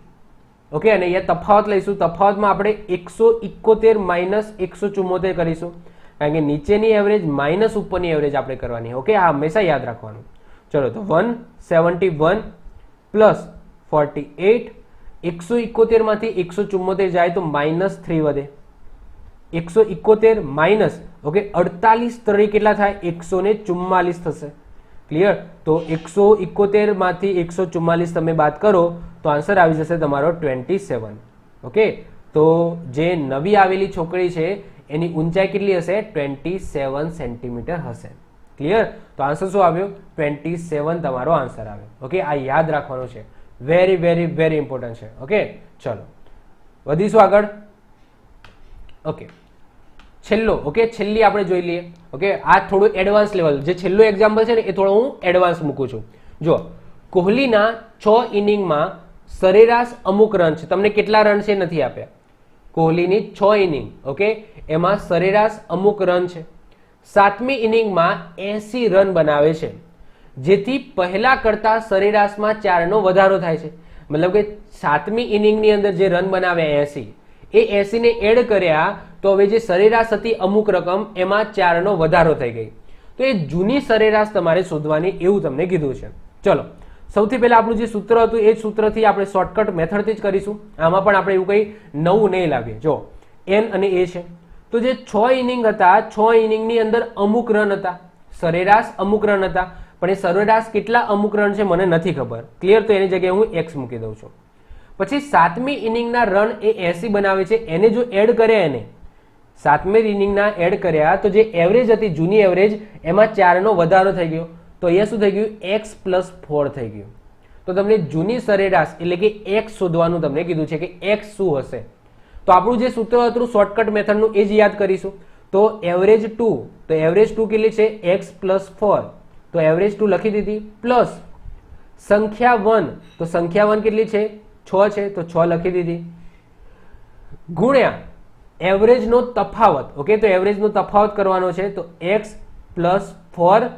ઓકે, અને અહીંયા તફાવત લઈશું. તફાવતમાં આપણે 171 માઇનસ 174 કરીશું, કારણ કે નીચેની એવરેજ માઇનસ ઉપરની એવરેજ આપણે કરવાની. ઓકે, આ હંમેશા યાદ રાખવાનું. ચલો, તો 171 પ્લસ 48, 171 માંથી 174 જાય તો -3 વધે. 171 માઇનસ, ઓકે, 48 3 કેટલા થાય? 144 થશે. ક્લિયર, તો 171 માંથી 144 તમે બાદ કરો તો આન્સર આવી જશે તમારો 27. ઓકે, તો જે નવી આવેલી છોકરી છે એની ઊંચાઈ કેટલી હશે? 27 સેન્ટીમીટર હશે. ક્લિયર, તો આન્સર શું આવ્યો? 27 તમારો આન્સર આવ્યો. ઓકે, આ યાદ રાખવાનું છે, વેરી વેરી વેરી ઇમ્પોર્ટન્ટ છે. ઓકે, ચલો વધીશું આગળ. ઓકે, છેલ્લો, ઓકે, છેલ્લી આપણે જોઈ લઈએ. ઓકે, આ થોડું એડવાન્સ લેવલ, જે છેલ્લું એક્ઝામ્પલ છે ને એ થોડું હું એડવાન્સ મૂકું છું. જો, કોહલીના 6 ઇનિંગમાં સરેરાશ અમુક રન છે. તમને કેટલા રન છે નથી આપ્યા. કોહલીની 6 ઇનિંગ, ઓકે, એમાં સરેરાશ અમુક રન છે. 7મી ઇનિંગમાં 80 રન બનાવે છે, જેથી પહેલા કરતા સરેરાશમાં 4નો વધારો થાય છે. મતલબ કે 7મી ઇનિંગની અંદર જે રન બનાવ્યા 80, એ 80 ને એડ કર્યા તો હવે જે સરેરાશ હતી અમુક રકમ એમાં 4નો વધારો થઈ ગઈ. તો એ જૂની સરેરાશ તમારે શોધવાની એવું તમને કીધું છે. ચલો, સૌથી પહેલા આપણું જે સૂત્ર હતું એ સૂત્રથી આપણે શોર્ટકટ મેથડથી જ કરીશું. આમાં પણ આપણે એવું કંઈ નવું નહીં લાવીએ. જો, n અને a છે, તો જે 6 ઇનિંગ હતા, 6 ઇનિંગની અંદર અમુક રન હતા, સરેરાશ અમુક રન હતા, પણ એ સરેરાશ કેટલા અમુક રન છે મને નથી ખબર. ક્લિયર, તો એની જગ્યાએ હું x મૂકી દઉં છું. પછી 7મી ઇનિંગના રન એ 80 બનાવે છે, એને જો એડ કર્યા, એને 7મી ઇનિંગના એડ કર્યા તો જે એવરેજ હતી જૂની એવરેજ એમાં 4નો વધારો થઈ ગયો. તો અહીંયા શું થઈ ગયું? x પ્લસ 4 થઈ ગયું. તો તમને જૂની સરેરાશ એટલે કે x શોધવાનું તમને કીધું છે કે x શું હશે. તો આપણું જે સૂત્ર હતું શોર્ટકટ મેથડનું એ જ યાદ કરીશું. તો એવરેજ 2, તો એવરેજ 2 કેટલી છે? x plus 4. તો એવરેજ 2 લખી દીધી, પ્લસ સંખ્યા 1, તો સંખ્યા 1 કેટલી છે? 6 છે, તો 6 લખી દીધી, ગુણ્યા એવરેજનો તફાવત. ઓકે, તો એવરેજનો તફાવત કરવાનો છે, તો x plus 4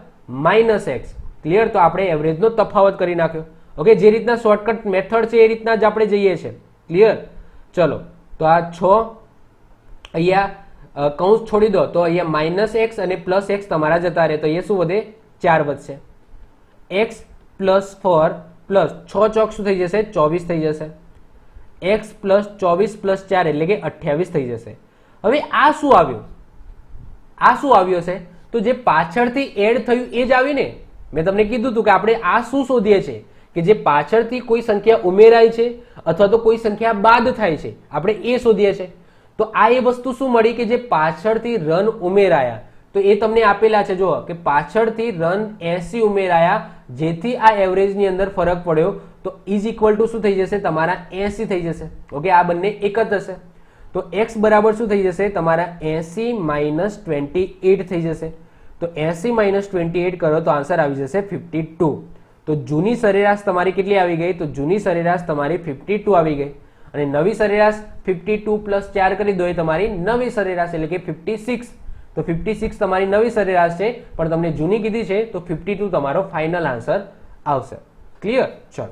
minus x. Clear, તો આપણે એવરેજનો તફાવત કરી નાખ્યો. ઓકે, જે રીતના શોર્ટકટ મેથડ છે એ રીતના જ આપણે જઈએ છીએ. ક્લિયર, ચલો, તો આ 6 અહીંયા કૌંસ છોડી દો તો અહીંયા માઇનસ એક્સ અને પ્લસ એક્સ તમારા જતા રહે, તો અહીંયા શું વધે? 4 વધશે. x પ્લસ 4 પ્લસ 6 ચોક શું થઈ જશે? 24 થઈ જશે. x પ્લસ 24 પ્લસ 4 એટલે કે 28 થઈ જશે. હવે આ શું આવ્યું? આ શું આવ્યું હશે? તો જે પાછળથી એડ થયું એ જ આવી ને. મેં તમને કીધું હતું કે આપણે આ શું શોધીએ છીએ કે જે પાછળથી કોઈ સંખ્યા ઉમેરાય છે અથવા તો કોઈ સંખ્યા બાદ થાય છે, આપણે એ શોધીએ છીએ. તો આ એ વસ્તુ શું મળી કે જે પાછળથી રન ઉમેરાયા, તો એ તમને આપેલા છે. જુઓ કે પાછળથી રન 80 ઉમેરાયા, જેથી આ એવરેજની અંદર ફરક પડ્યો, તો ઇઝ ઇક્વલ ટુ શું થઈ જશે? તમારા 80 થઈ જશે. ઓકે, આ બંને એક જ હશે. તો x બરાબર શું થઈ જશે? તમારા 80 માઇનસ 28 થઈ જશે. તો 80 માઇનસ 28 કરો તો આન્સર આવી જશે 52. તો જૂની સરેરાશ તમારી કેટલી આવી ગઈ? તો જૂની સરેરાશ તમારી 52 આવી ગઈ અને નવી સરેરાશ 52 પ્લસ 4 કરી દો એ તમારી નવી સરેરાશ એટલે કે 56. તો 56 તમારી નવી સરેરાશ છે, પણ તમને જૂની કીધી છે તો 52 તમારો ફાઇનલ આન્સર આવશે. ક્લિયર? ચલો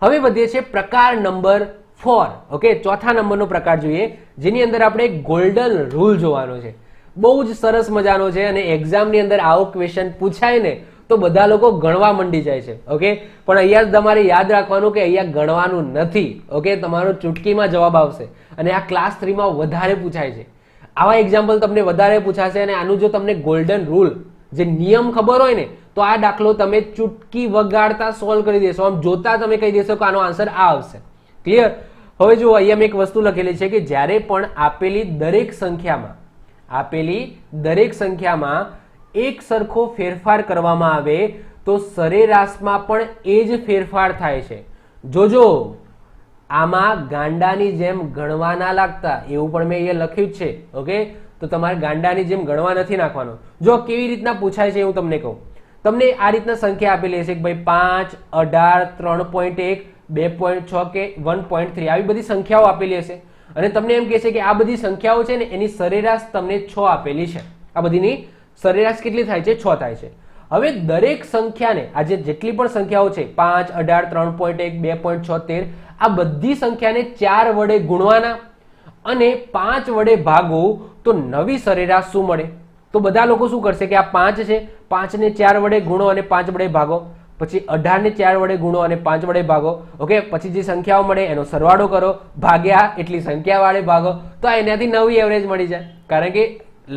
હવે વધીએ છે પ્રકાર નંબર 4. ઓકે, ચોથા નંબરનો પ્રકાર જોઈએ, જેની અંદર આપણે ગોલ્ડન રૂલ જોવાનો છે. બહુ જ સરસ મજાનો છે અને એક્ઝામની અંદર આવો ક્વેશ્ચન પૂછાય ને તો બધા લોકો ગણવા માંડી જાય છે. ઓકે, પણ અહીંયા તમારે યાદ રાખવાનું કે અહીંયા ગણવાનું નથી. ઓકે, તમારો ચૂટકીમાં જવાબ આવશે અને આ ક્લાસ 3માં વધારે પૂછાય છે. આવા એક્ઝામ્પલ તમને વધારે પૂછાશે અને આનું જો તમને ગોલ્ડન રૂલ જે નિયમ ખબર હોય ને તો આ દાખલો તમે ચૂટકી વગાડતા સોલ્વ કરી દેશો. આમ જોતા તમે કહી દેશો કે આનો આન્સર આ આવશે. ક્લિયર? હવે જો અહીંયા મેં એક વસ્તુ લખેલી છે કે જ્યારે પણ આપેલી દરેક સંખ્યામાં એક સરખો ફેરફાર કરવામાં આવે તો સરેરાશમાં પણ એ જ ફેરફાર થાય છે. જોજો, આમાં ગાંડાની જેમ ગણવા ના લાગતા, એવું પણ મેં અહીંયા લખ્યું જ છે. ઓકે, તો તમારે ગાંડાની જેમ ગણવા નથી નાખવાનો. જો કેવી રીતના પૂછાય છે હું તમને કહું. તમને આ રીતના સંખ્યા આપેલી હશે કે ભાઈ 5, 18, 3.1, 2.6 કે 1.3 આવી બધી સંખ્યાઓ આપેલી હશે અને તમને એમ કહે છે કે આ બધી સંખ્યાઓ છે ને એની સરેરાશ તમને 6 આપેલી છે. આ બધીની સરેરાશ કેટલી થાય છે? 6 થાય છે. હવે દરેક સંખ્યાને, આજે જેટલી પણ સંખ્યાઓ છે 5, 18, 3.1, 2.76, આ બધી સંખ્યાને 4 વડે ગુણવાના અને 5 વડે ભાગો તો નવી સરેરાશ શું મળે? તો બધા લોકો શું કરશે કે આ 5 છે, 5 ને 4 વડે ગુણો અને 5 વડે ભાગો, પછી 18 ને 4 વડે ગુણો અને 5 વડે ભાગો. ઓકે, પછી જે સંખ્યાઓ મળે એનો સરવાળો કરો, ભાગ્યા એટલી સંખ્યા વડે ભાગો, તો એનાથી નવી એવરેજ મળી જાય. કારણ કે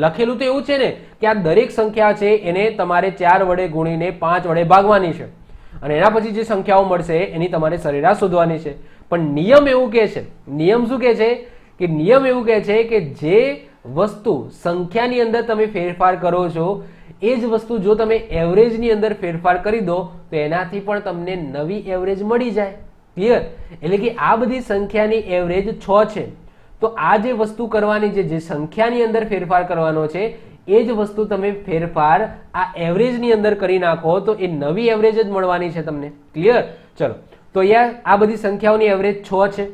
લખેલું તો એવું છે ને કે આ દરેક સંખ્યા છે એને તમારે 4 વડે ગુણીને 5 વડે ભાગવાની છે અને એના પછી જે સંખ્યાઓ મળશે એની તમારે સરેરાશ શોધવાની છે. પણ નિયમ એવું કહે છે, નિયમ શું કહે છે કે નિયમ એવું કહે છે કે જે વસ્તુ સંખ્યાની અંદર તમે ફેરફાર કરો છો એ જ વસ્તુ જો તમે એવરેજની અંદર ફેરફાર કરી દો તો એનાથી પણ તમને નવી એવરેજ મળી જાય. ક્લિયર? એટલે કે આ બધી સંખ્યાની એવરેજ 6 છે. તો આ જે વસ્તુ કરવાની છે, જે સંખ્યાની અંદર ફેરફાર કરવાનો છે, એ જ વસ્તુ તમે ફેરફાર આ એવરેજની અંદર કરી નાખો તો એ નવી એવરેજ જ મળવાની છે તમને. ક્લિયર? ચલો, તો અહીંયા આ બધી સંખ્યાઓની એવરેજ 6 છે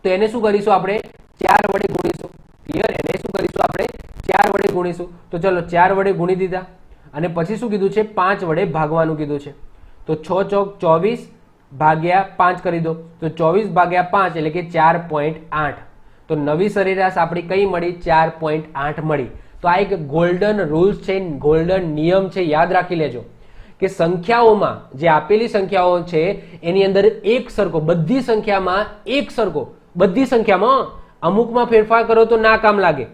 તો એને શું કરીશું આપણે? 4 વડે ગુણીશું. ક્લિયર? એને શું કરીશું આપણે? 4 વડે ગુણીશું. તો ચલો 4 વડે ગુણી દીધા અને પછી શું કીધું છે? 5 વડે ભાગવાનું કીધું છે. તો 6 ચોક 24 ભાગ્યા 5 કરી દો તો 24 ભાગ્યા 5 એટલે કે 4.8. તો નવી સરેરાશ આપણી કઈ મળી? 4.8 મળી. તો આ એક ગોલ્ડન રૂલ્સ છે, ગોલ્ડન નિયમ છે, યાદ રાખી લેજો કે સંખ્યાઓમાં જે આપેલી સંખ્યાઓ છે એની અંદર એક સરખો, બધી સંખ્યામાં એક સરખો, બધી સંખ્યામાં અમુકમાં ફેરફાર કરો તો ના કામ લાગે.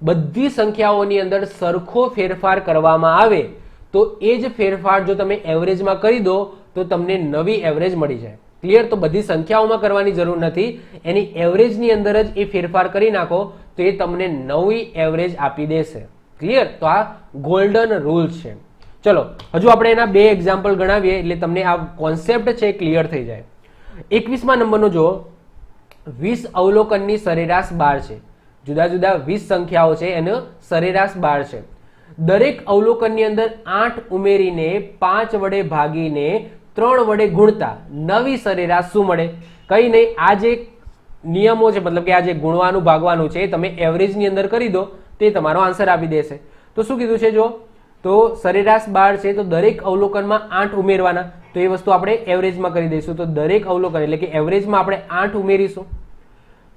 બધી સંખ્યાઓની અંદર સરખો ફેરફાર કરવામાં આવે તો એ જ ફેરફાર જો તમે એવરેજમાં કરી દો તો તમને નવી એવરેજ મળી જાય. ક્લિયર? તો બધી સંખ્યાઓમાં કરવાની જરૂર નથી, એની એવરેજની અંદર જ એ ફેરફાર કરી નાખો તો એ તમને નવી એવરેજ આપી દેશે. ક્લિયર? તો આ ગોલ્ડન રૂલ્સ છે. ચલો હજુ આપણે એના 2 એક્ઝામ્પલ ગણાવીએ એટલે તમને આ કોન્સેપ્ટ છે ક્લિયર થઈ જાય. 21મા નંબરનો જો 20 અવલોકનની સરેરાશ 12 છે. જુદા જુદા 20 સંખ્યાઓ છે એનો સરેરાશ 12 છે. દરેક અવલોકનની અંદર 8 ઉમેરીને 5 વડે ભાગીને 3 વડે ગુણતા નવી સરેરાશ શું મળે? કઈ નહીં, આ જે નિયમો છે, મતલબ કે આ જે ગુણવાનું ભાગવાનું છે તમે એવરેજની અંદર કરી દો તે તમારો આન્સર આપી દેશે. તો શું કીધું છે? જો તો સરેરાશ 12 છે તો દરેક અવલોકનમાં 8 ઉમેરવાના, તો એ વસ્તુ આપણે એવરેજમાં કરી દઈશું. તો દરેક અવલોકન એટલે કે એવરેજમાં આપણે 8 ઉમેરીશું,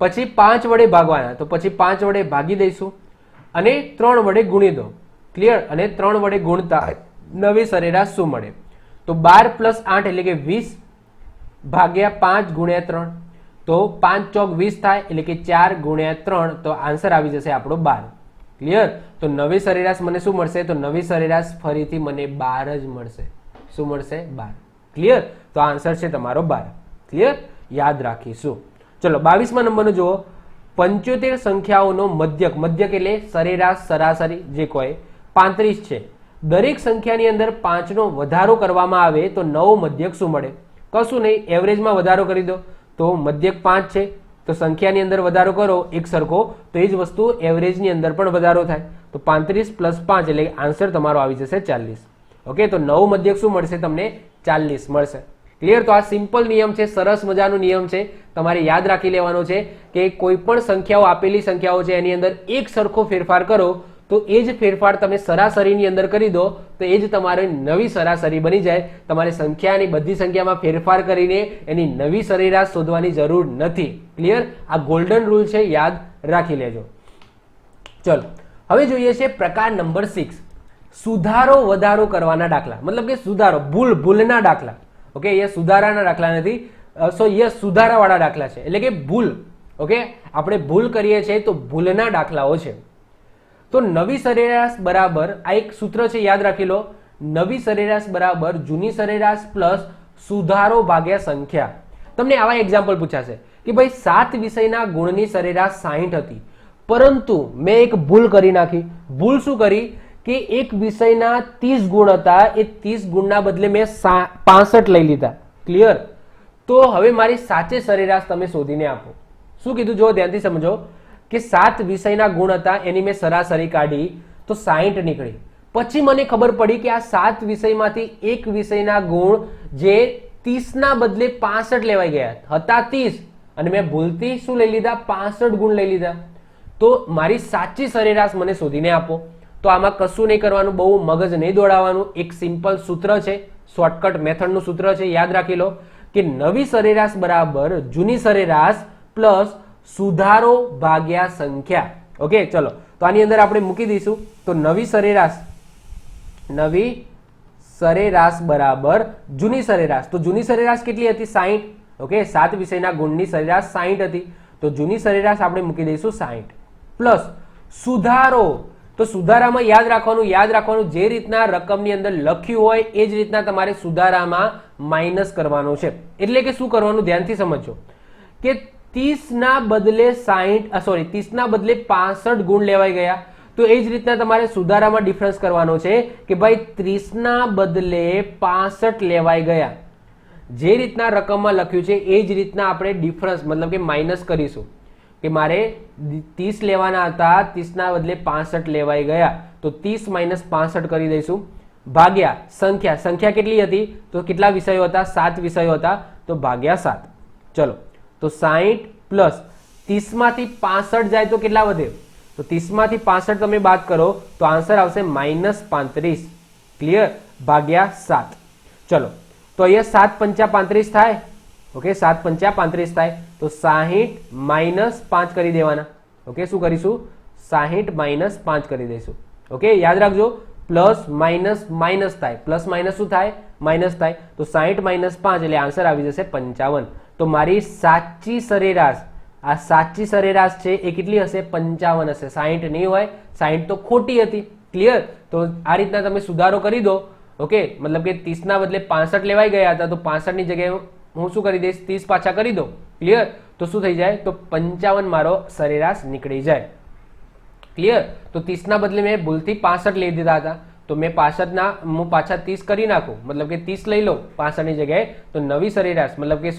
પછી 5 વડે ભાગવાના, તો પછી 5 વડે ભાગી દઈશું અને 3 વડે ગુણી દો. ક્લિયર? અને 3 વડે ગુણતા નવી સરેરાશ શું મળે? તો 12 પ્લસ 8 એટલે કે 20 ભાગ્યા 5 ગુણ્યા 3, તો 5 ચોક 20 થાય એટલે કે 4 ગુણ્યા 3, તો આન્સર આવી જશે આપણો 12. ક્લિયર? તો નવી સરેરાશ મને શું મળશે? તો નવી સરેરાશ ફરીથી મને 12 જ મળશે. શું મળશે? 12. ક્લિયર? તો આન્સર છે તમારો 12. ક્લિયર? યાદ રાખીશું. ચલો 22મા નંબરનો જુઓ, 75 સંખ્યાઓનો મધ્યક, મધ્યક એટલે સરેરાશ, સરાસરી જે કોઈ 35 છે. દરેક સંખ્યાની અંદર 5નો વધારો કરવામાં આવે તો નવો મધ્યક શું મળે? કશું નહીં, એવરેજમાં વધારો કરી દો. તો મધ્યક 5 છે તો સંખ્યાની અંદર વધારો કરો એક સરખો તો એ જ વસ્તુ એવરેજની અંદર પણ વધારો થાય. તો તો 35 + 5 એટલે આન્સર તમારો આવી જશે 40. ઓકે, તો નવું મધ્યક શું મળશે તમને? 40 મળશે. ક્લિયર? તો આ સિમ્પલ નિયમ છે, સરસ મજાનો નિયમ છે, તમારે યાદ રાખી લેવાનો છે કે કોઈ પણ સંખ્યાઓ, આપેલી સંખ્યાઓ છે એની અંદર એક સરખો ફેરફાર કરો તો એ જ ફેરફાર તમે સરાસરીની અંદર કરી દો તો એ જ તમારી નવી સરાસરી બની જાય. તમારે સંખ્યાની બધી સંખ્યામાં ફેરફાર કરીને એની નવી સરેરાશ શોધવાની જરૂર નથી. ક્લિયર? આ ગોલ્ડન રૂલ છે, યાદ રાખી લેજો. ચલો હવે જોઈએ છે પ્રકાર નંબર 6, સુધારો વધારો કરવાના દાખલા, મતલબ કે સુધારો, ભૂલના દાખલા. ઓકે, અહીંયા સુધારાના દાખલા નથી, અહીંયા સુધારાવાળા દાખલા છે, એટલે કે ભૂલ. ઓકે, આપણે ભૂલ કરીએ છીએ તો ભૂલના દાખલાઓ છે. તો નવી સરેરાશ બરાબર, આ એક સૂત્ર છે, યાદ રાખી લો, નવી સરેરાશ બરાબર જૂની સરેરાશ પ્લસ સુધારો ભાગ્યા સંખ્યા. તમને આવા એક્ઝામ્પલ પૂછાશે કે ભાઈ 7 વિષયના ગુણની સરેરાશ 60 હતી, પરંતુ મેં એક ભૂલ કરી નાખી. ભૂલ શું કરી કે એક વિષયના 30 ગુણ હતા, એ 30 ગુણના બદલે મેં 65 લઈ લીધા. ક્લિયર? તો હવે મારી સાચી સરેરાશ તમે શોધીને આપો. શું કીધું જો ધ્યાનથી સમજો કે 7 વિષયના ગુણ હતા, એની મેં સરાસરી કાઢી તો 60 નીકળી. પછી મને ખબર પડી કે આ 7 વિષયમાંથી એક વિષયના ગુણ જે 30 ના બદલે 65 લેવાઈ ગયા હતા, 30, અને મેં ભૂલથી શું લઈ લીધા? 65 ગુણ લઈ લીધા. તો મારી સાચી સરેરાશ મને શોધીને આપો. તો આમાં કશું નહીં કરવાનું, બહુ મગજ નહીં દોડાવવાનું, એક સિમ્પલ સૂત્ર છે, શોર્ટકટ મેથડનું સૂત્ર છે, યાદ રાખી લો કે નવી સરેરાશ બરાબર જૂની સરેરાશ પ્લસ સુધારો ભાગ્યા સંખ્યા. ઓકે, ચલો તો આની અંદર આપણે મૂકી દઈશું. તો નવી સરેરાશ બરાબર જૂની સરેરાશ. તો જૂની સરેરાશ કેટલી હતી? 60. ઓકે, 7 વિષયના ગુણની સરેરાશ 60 હતી, તો જૂની સરેરાશ આપણે મૂકી દઈશું 60 પ્લસ સુધારો. તો સુધારામાં યાદ રાખવાનું જે રીતના રકમની અંદર લખ્યું હોય એ જ રીતના તમારે સુધારામાં માઇનસ કરવાનો છે. એટલે કે શું કરવાનું? ધ્યાનથી સમજો કે 30 ના બદલે 65 ગુણ લેવાઈ ગયા, તો એ જ રીતના તમારે સુધારામાં ડિફરન્સ કરવાનો છે કે ભાઈ 30 ના બદલે 65 લેવાય ગયા. જે રીતના રકમમાં લખ્યું છે એ જ રીતના આપણે ડિફરન્સ મતલબ કે માઇનસ કરીશું કે મારે 30 લેવાના હતા, 30 ના બદલે 65 લેવાઈ ગયા, તો 30 - 65 કરી દઈશું ભાગ્યા સંખ્યા. સંખ્યા કેટલી હતી? તો કેટલા વિષયો હતા? 7 વિષયો હતા, તો ભાગ્યા 7. ચલો તો 60 પ્લસ 30 માંથી 65 જાય તો કેટલા વધે? તો 30 માંથી 65 તમે બાદ કરો તો આન્સર આવશે -35. ક્લિયર? ભાગ્યા 7. ચલો તો અહીંયા 7 × 5 = 35 થાય. ઓકે, 7 × 5 = 35 થાય, તો 60 - 5 કરી દેવાના. ઓકે, શું કરીશું? 60 - 5 કરી દઈશું. ઓકે, યાદ રાખજો, પ્લસ માઇનસ થાય, પ્લસ માઇનસ શું થાય? માઇનસ થાય. તો 60 - 5 એટલે આન્સર આવી જશે 55. તો મારી સાચી સરેરાશ, આ સાચી સરેરાશ છે એ કેટલી હશે? 55 હશે. 60 નહીં હોય, 60 તો ખોટી હતી. ક્લિયર? તો આ રીતના તમે સુધારો કરી દો. ઓકે, મતલબ કે 30 ના બદલે 65 લેવાઈ ગયા હતા, તો 65 ની જગ્યાએ હું શું કરી દઈશ? 30 પાછા કરી દો. ક્લિયર? તો શું થઈ જાય? તો 55 મારો સરેરાશ નીકળી જાય. ક્લિયર? તો 30 ના બદલે મેં ભૂલથી 65 લઈ દીધા હતા, તો મેં 65 ના હું પાછા 30 કરી નાખું, મતલબ કે 30 લઈ લો 65 ની જગ્યાએ, તો નવી સરેરાશ મતલબ કે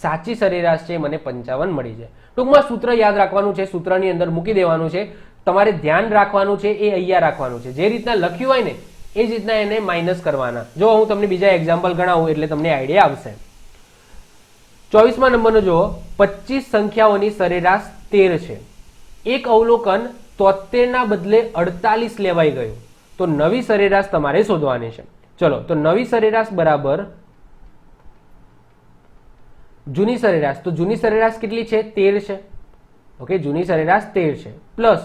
સાચી સરેરાશ છે મને 55 મળી જાય. ટૂંકમાં સૂત્ર યાદ રાખવાનું છે, સૂત્રની અંદર મૂકી દેવાનું છે. તમારે ધ્યાન રાખવાનું છે એ અહીંયા રાખવાનું છે. જે રીતના લખ્યું હોય ને એ જ રીતના એને માઇનસ કરવાના. જો હું તમને બીજા એક્ઝામ્પલ ગણાવું એટલે તમને આઈડિયા આવશે. 24મા નંબરનો જુઓ, 25 સંખ્યાઓની સરેરાશ 13 છે. એક અવલોકન 73 ના બદલે 48 લેવાઈ ગયું, તો નવી સરેરાશ તમારે શોધવાની છે. ચલો તો નવી સરેરાશ બરાબર જૂની સરેરાશ. તો જૂની સરેરાશ કેટલી છે? 13 છે. ઓકે, જૂની સરેરાશ 13 છે પ્લસ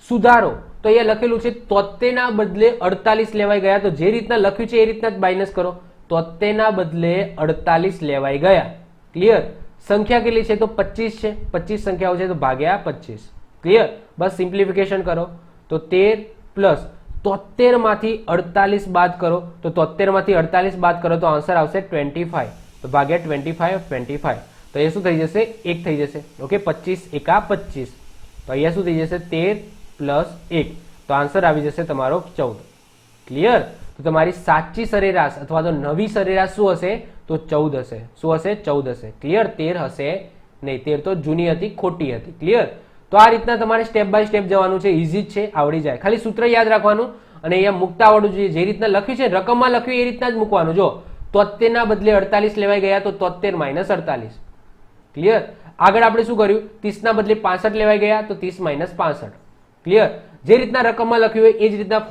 સુધારો. તો અહીંયા લખેલું છે 73 ના બદલે 48 લેવાઈ ગયા, તો જે રીતના લખ્યું છે એ રીતના જ માઇનસ કરો. 73 ના બદલે 48 લેવાઈ ગયા. ક્લિયર? સંખ્યા કેટલી છે? તો 25 છે. 25 સંખ્યાઓ છે, તો ભાગ્યા 25. ક્લિયર? બસ સિમ્પ્લિફિકેશન કરો. તો 13 પ્લસ 73 માંથી 48 બાદ કરો, તો 73 માંથી 48 બાદ કરો તો આન્સર આવશે 25. તો ભાગ્યા 25. તો એ શું થઈ જશે? 1 થઈ જશે. ઓકે, 25 × 25. તો અહીંયા શું થઈ જશે? 13 પ્લસ 1. તો આન્સર આવી જશે તમારો 14. ક્લિયર? તો તમારી સાચી સરેરાશ અથવા તો નવી સરેરાશ શું હશે? તો 14 હશે. શું હશે? 14 હશે. ક્લિયર? 13 હશે નહીં. 13 તો જૂની હતી, ખોટી હતી. ક્લિયર? તો તો આ રીતના તમારે સ્ટેપ બાય સ્ટેપ જવાનું છે, ઇઝી જ છે, આવડી જાય. ખાલી સૂત્ર યાદ રાખવાનું અને અહીંયા મૂકતા આવડવું જોઈએ. જે રીતના લખ્યું છે રકમમાં લખ્યું એ રીતના જ મૂકવાનું. જો 73 ના બદલે 48 લેવાઈ ગયા તો 73 માઇનસ 48. ક્લિયર. આગળ આપણે શું કર્યું? 30 ના બદલે 65 લેવાઈ ગયા તો 30 માઇનસ 65. ક્લિયર. જે રીતના રકમમાં લખ્યું હોય એ જ રીતના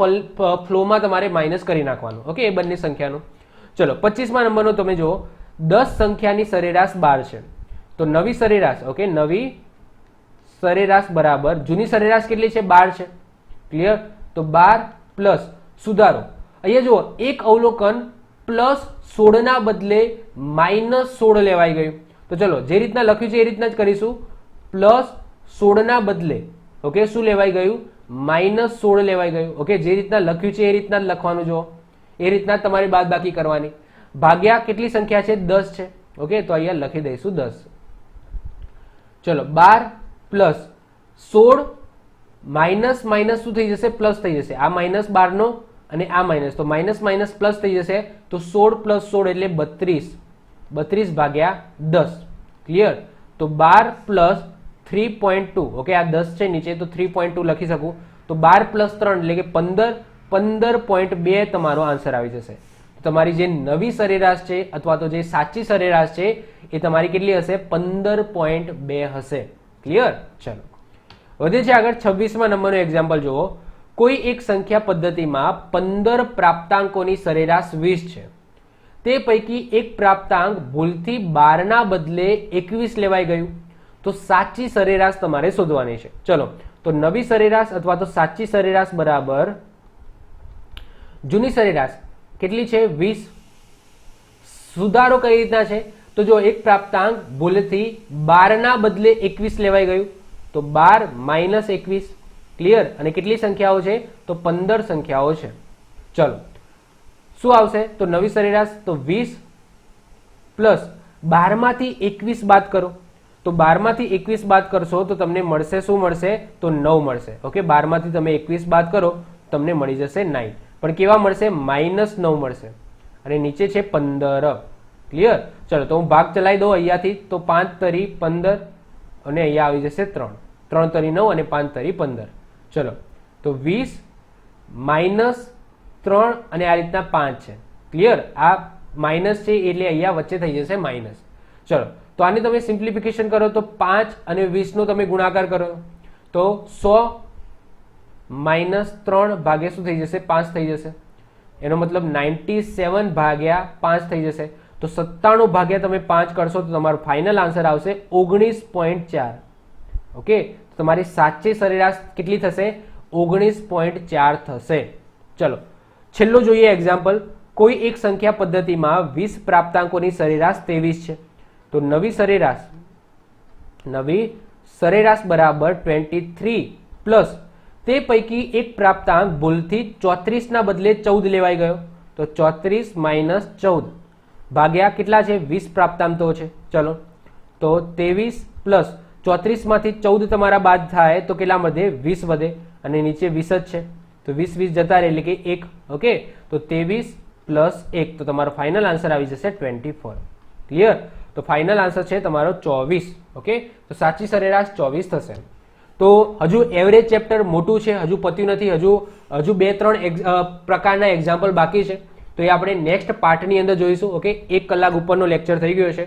ફ્લોમાં તમારે માઇનસ કરી નાખવાનું. ઓકે, એ બંને સંખ્યાનું. ચલો 25મા નંબરનો તમે જુઓ, 10 સંખ્યાની સરેરાશ 12 છે. તો નવી સરેરાશ, ઓકે, નવી સરેરાશ બરાબર જૂની સરેરાશ કેટલી છે? 12 છે. ક્લિયર. તો 12 પ્લસ સુધારો. અહીંયા જુઓ, એક અવલોકન પ્લસ 16 ના બદલે માઇનસ 16 લેવાઈ ગયું. તો ચલો જે રીતના લખ્યું છે એ રીતના જ કરીશું. પ્લસ 16 ના બદલે, ઓકે, શું લેવાઈ ગયું? માઇનસ 16 લેવાઈ ગયું. ઓકે, જે રીતના લખ્યું છે એ રીતના જ લખવાનું. જો એ રીતના જ તમારી બાદબાકી કરવાની. ભાગ્યા કેટલી સંખ્યા છે? 10 છે. ઓકે, તો અહીંયા લખી દઈશું 10. ચલો 12 પ્લસ 16 માઇનસ માઇનસ શું થઈ જશે? પ્લસ થઈ જશે. આ માઇનસ 12 નો અને આ માઇનસ, તો માઇનસ માઇનસ પ્લસ થઈ જશે. તો 16 પ્લસ 16 એટલે 32. 32 ભાગ્યા 10. ક્લિયર. તો 12 પ્લસ 3.2. ઓકે, આ 10 છે નીચે તો 3.2 લખી શકું. તો 12 પ્લસ 3 એટલે કે 15.2 તમારો આન્સર આવી જશે. તમારી જે નવી સરેરાશ છે અથવા તો જે સાચી સરેરાશ છે એ તમારી કેટલી હશે? 15.2 હશે. ક્લિયર. ચલો વધે છે આગળ. 26મા નંબરનો એક્ઝામ્પલ જુઓ. કોઈ એક સંખ્યા પદ્ધતિમાં 15 પ્રાપ્તાંકોની સરેરાશ 20 છે. તે પૈકી એક પ્રાપ્તાંક ભૂલથી 12 ના બદલે 21 લેવાઈ ગયું. તો સાચી સરેરાશ તમારે શોધવાની છે. ચલો તો નવી સરેરાશ અથવા તો સાચી સરેરાશ બરાબર જૂની સરેરાશ કેટલી છે? 20. સુધારો કઈ રીતના છે? તો જો એક પ્રાપ્તાંક ભૂલથી 12 ના બદલે 21 લેવાઈ ગયું. તો 12 માઇનસ 21. ક્લિયર. અને કેટલી સંખ્યાઓ છે? તો 15 સંખ્યાઓ છે. ચલો શું આવશે? તો નવી સરેરાશ તો 20 પ્લસ 12 માંથી 21 બાદ કરો. તો 12 માંથી 21 બાદ કરશો તો તમને મળશે શું મળશે? તો 9 મળશે. ઓકે, 12 માંથી તમે 21 બાદ કરો તમને મળી જશે 9. પણ કેવા મળશે? માઇનસ 9 મળશે. અને નીચે છે 15. ક્લિયર. ચલો તો હું ભાગ ચલાવી દઉં અહીંયાથી. તો 5 તરી 15 અને અહીંયા આવી જશે 3. 3 તરી 9 અને 5 તરી 15. ચલો તો 20 માઇનસ 3 અને આ રીતના 5 છે. ક્લિયર. આ માઇનસ છે એટલે અહીંયા વચ્ચે થઈ જશે માઇનસ. ચલો તો આને તમે સિમ્પ્લિફિકેશન કરો તો 5 અને 20 નો તમે ગુણાકાર કરો તો 100 માઇનસ 3 ભાગ્યા શું થઈ જશે? 5 થઈ જશે. એનો મતલબ 97 ભાગ્યા 5 થઈ જશે. તો 97 ભાગ્યા તમે 5 કરશો તો તમારો ફાઇનલ આન્સર આવશે 19.4. ઓકે, તમારી સાચી સરેરાશ કેટલી થશે? 19.4 થશે. ચલો છેલ્લો જોઈએ એક્ઝામ્પલ. કોઈ એક સંખ્યા પદ્ધતિમાં 20 પ્રાપ્તાંકોની સરેરાશ 23 છે. તો નવી સરેરાશ બરાબર 23 પ્લસ તે પૈકી એક પ્રાપ્તાંક ભૂલથી 34 ના બદલે 14 લેવાઈ ગયો. તો 34 માઇનસ 14 ભાગ્યા કેટલા છે? 20 પ્રાપ્તાંકો છે. ચલો તો 23 પ્લસ 34 માંથી 14 તમારા બાદ થાય તો કેટલા વધે? 20 વધે. અને નીચે 20 જ છે તો 20 જતા રહે એટલે કે 1. ઓકે, તો 23 પ્લસ 1 તો તમારો ફાઇનલ આન્સર આવી જશે 24. ક્લિયર. તો ફાઇનલ આન્સર છે તમારો 24. ઓકે, તો સાચી સરેરાશ 24 થશે. તો હજુ એવરેજ ચેપ્ટર મોટું છે, હજુ પત્યું નથી. હજુ 2-3 પ્રકારના એક્ઝામ્પલ બાકી છે. તો એ આપણે નેક્સ્ટ પાર્ટની અંદર જોઈશું. ઓકે, 1 કલાક ઉપરનો લેક્ચર થઈ ગયો છે.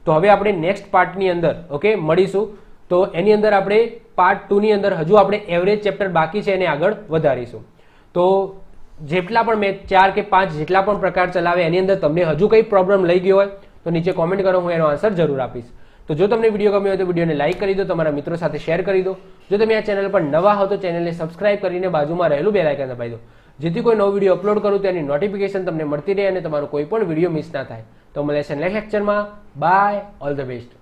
તો હવે આપણે નેક્સ્ટ પાર્ટની અંદર ઓકે મળીશું. તો એની અંદર આપણે પાર્ટ 2 ની અંદર હજુ આપણે એવરેજ ચેપ્ટર બાકી છે એને આગળ વધારીશું. તો જેટલા પણ મેં 4 કે 5 જેટલા પણ પ્રકાર ચલાવે એની અંદર તમને હજુ કઈ પ્રોબ્લેમ લઈ ગયો હોય તો નીચે કોમેન્ટ કરો, હું એનો આન્સર જરૂર આપીશ. તો જો તમને વિડીયો ગમ્યો હોય તો વિડીયોને લાઇક કરી દો, તમારા મિત્રો સાથે શેર કરી દો. જો તમે આ ચેનલ પર નવા હો તો ચેનલને સબસ્ક્રાઇબ કરીને બાજુમાં રહેલું બેલ આઇકન દબાવી દો, જેથી કોઈ નવો વિડીયો અપલોડ કરું તો એની નોટિફિકેશન તમને મળતી રહે અને તમારો કોઈ પણ વિડીયો મિસ ના થાય. તો મળે છે નેક્સ્ટ લેક્ચરમાં. Bye, all the best.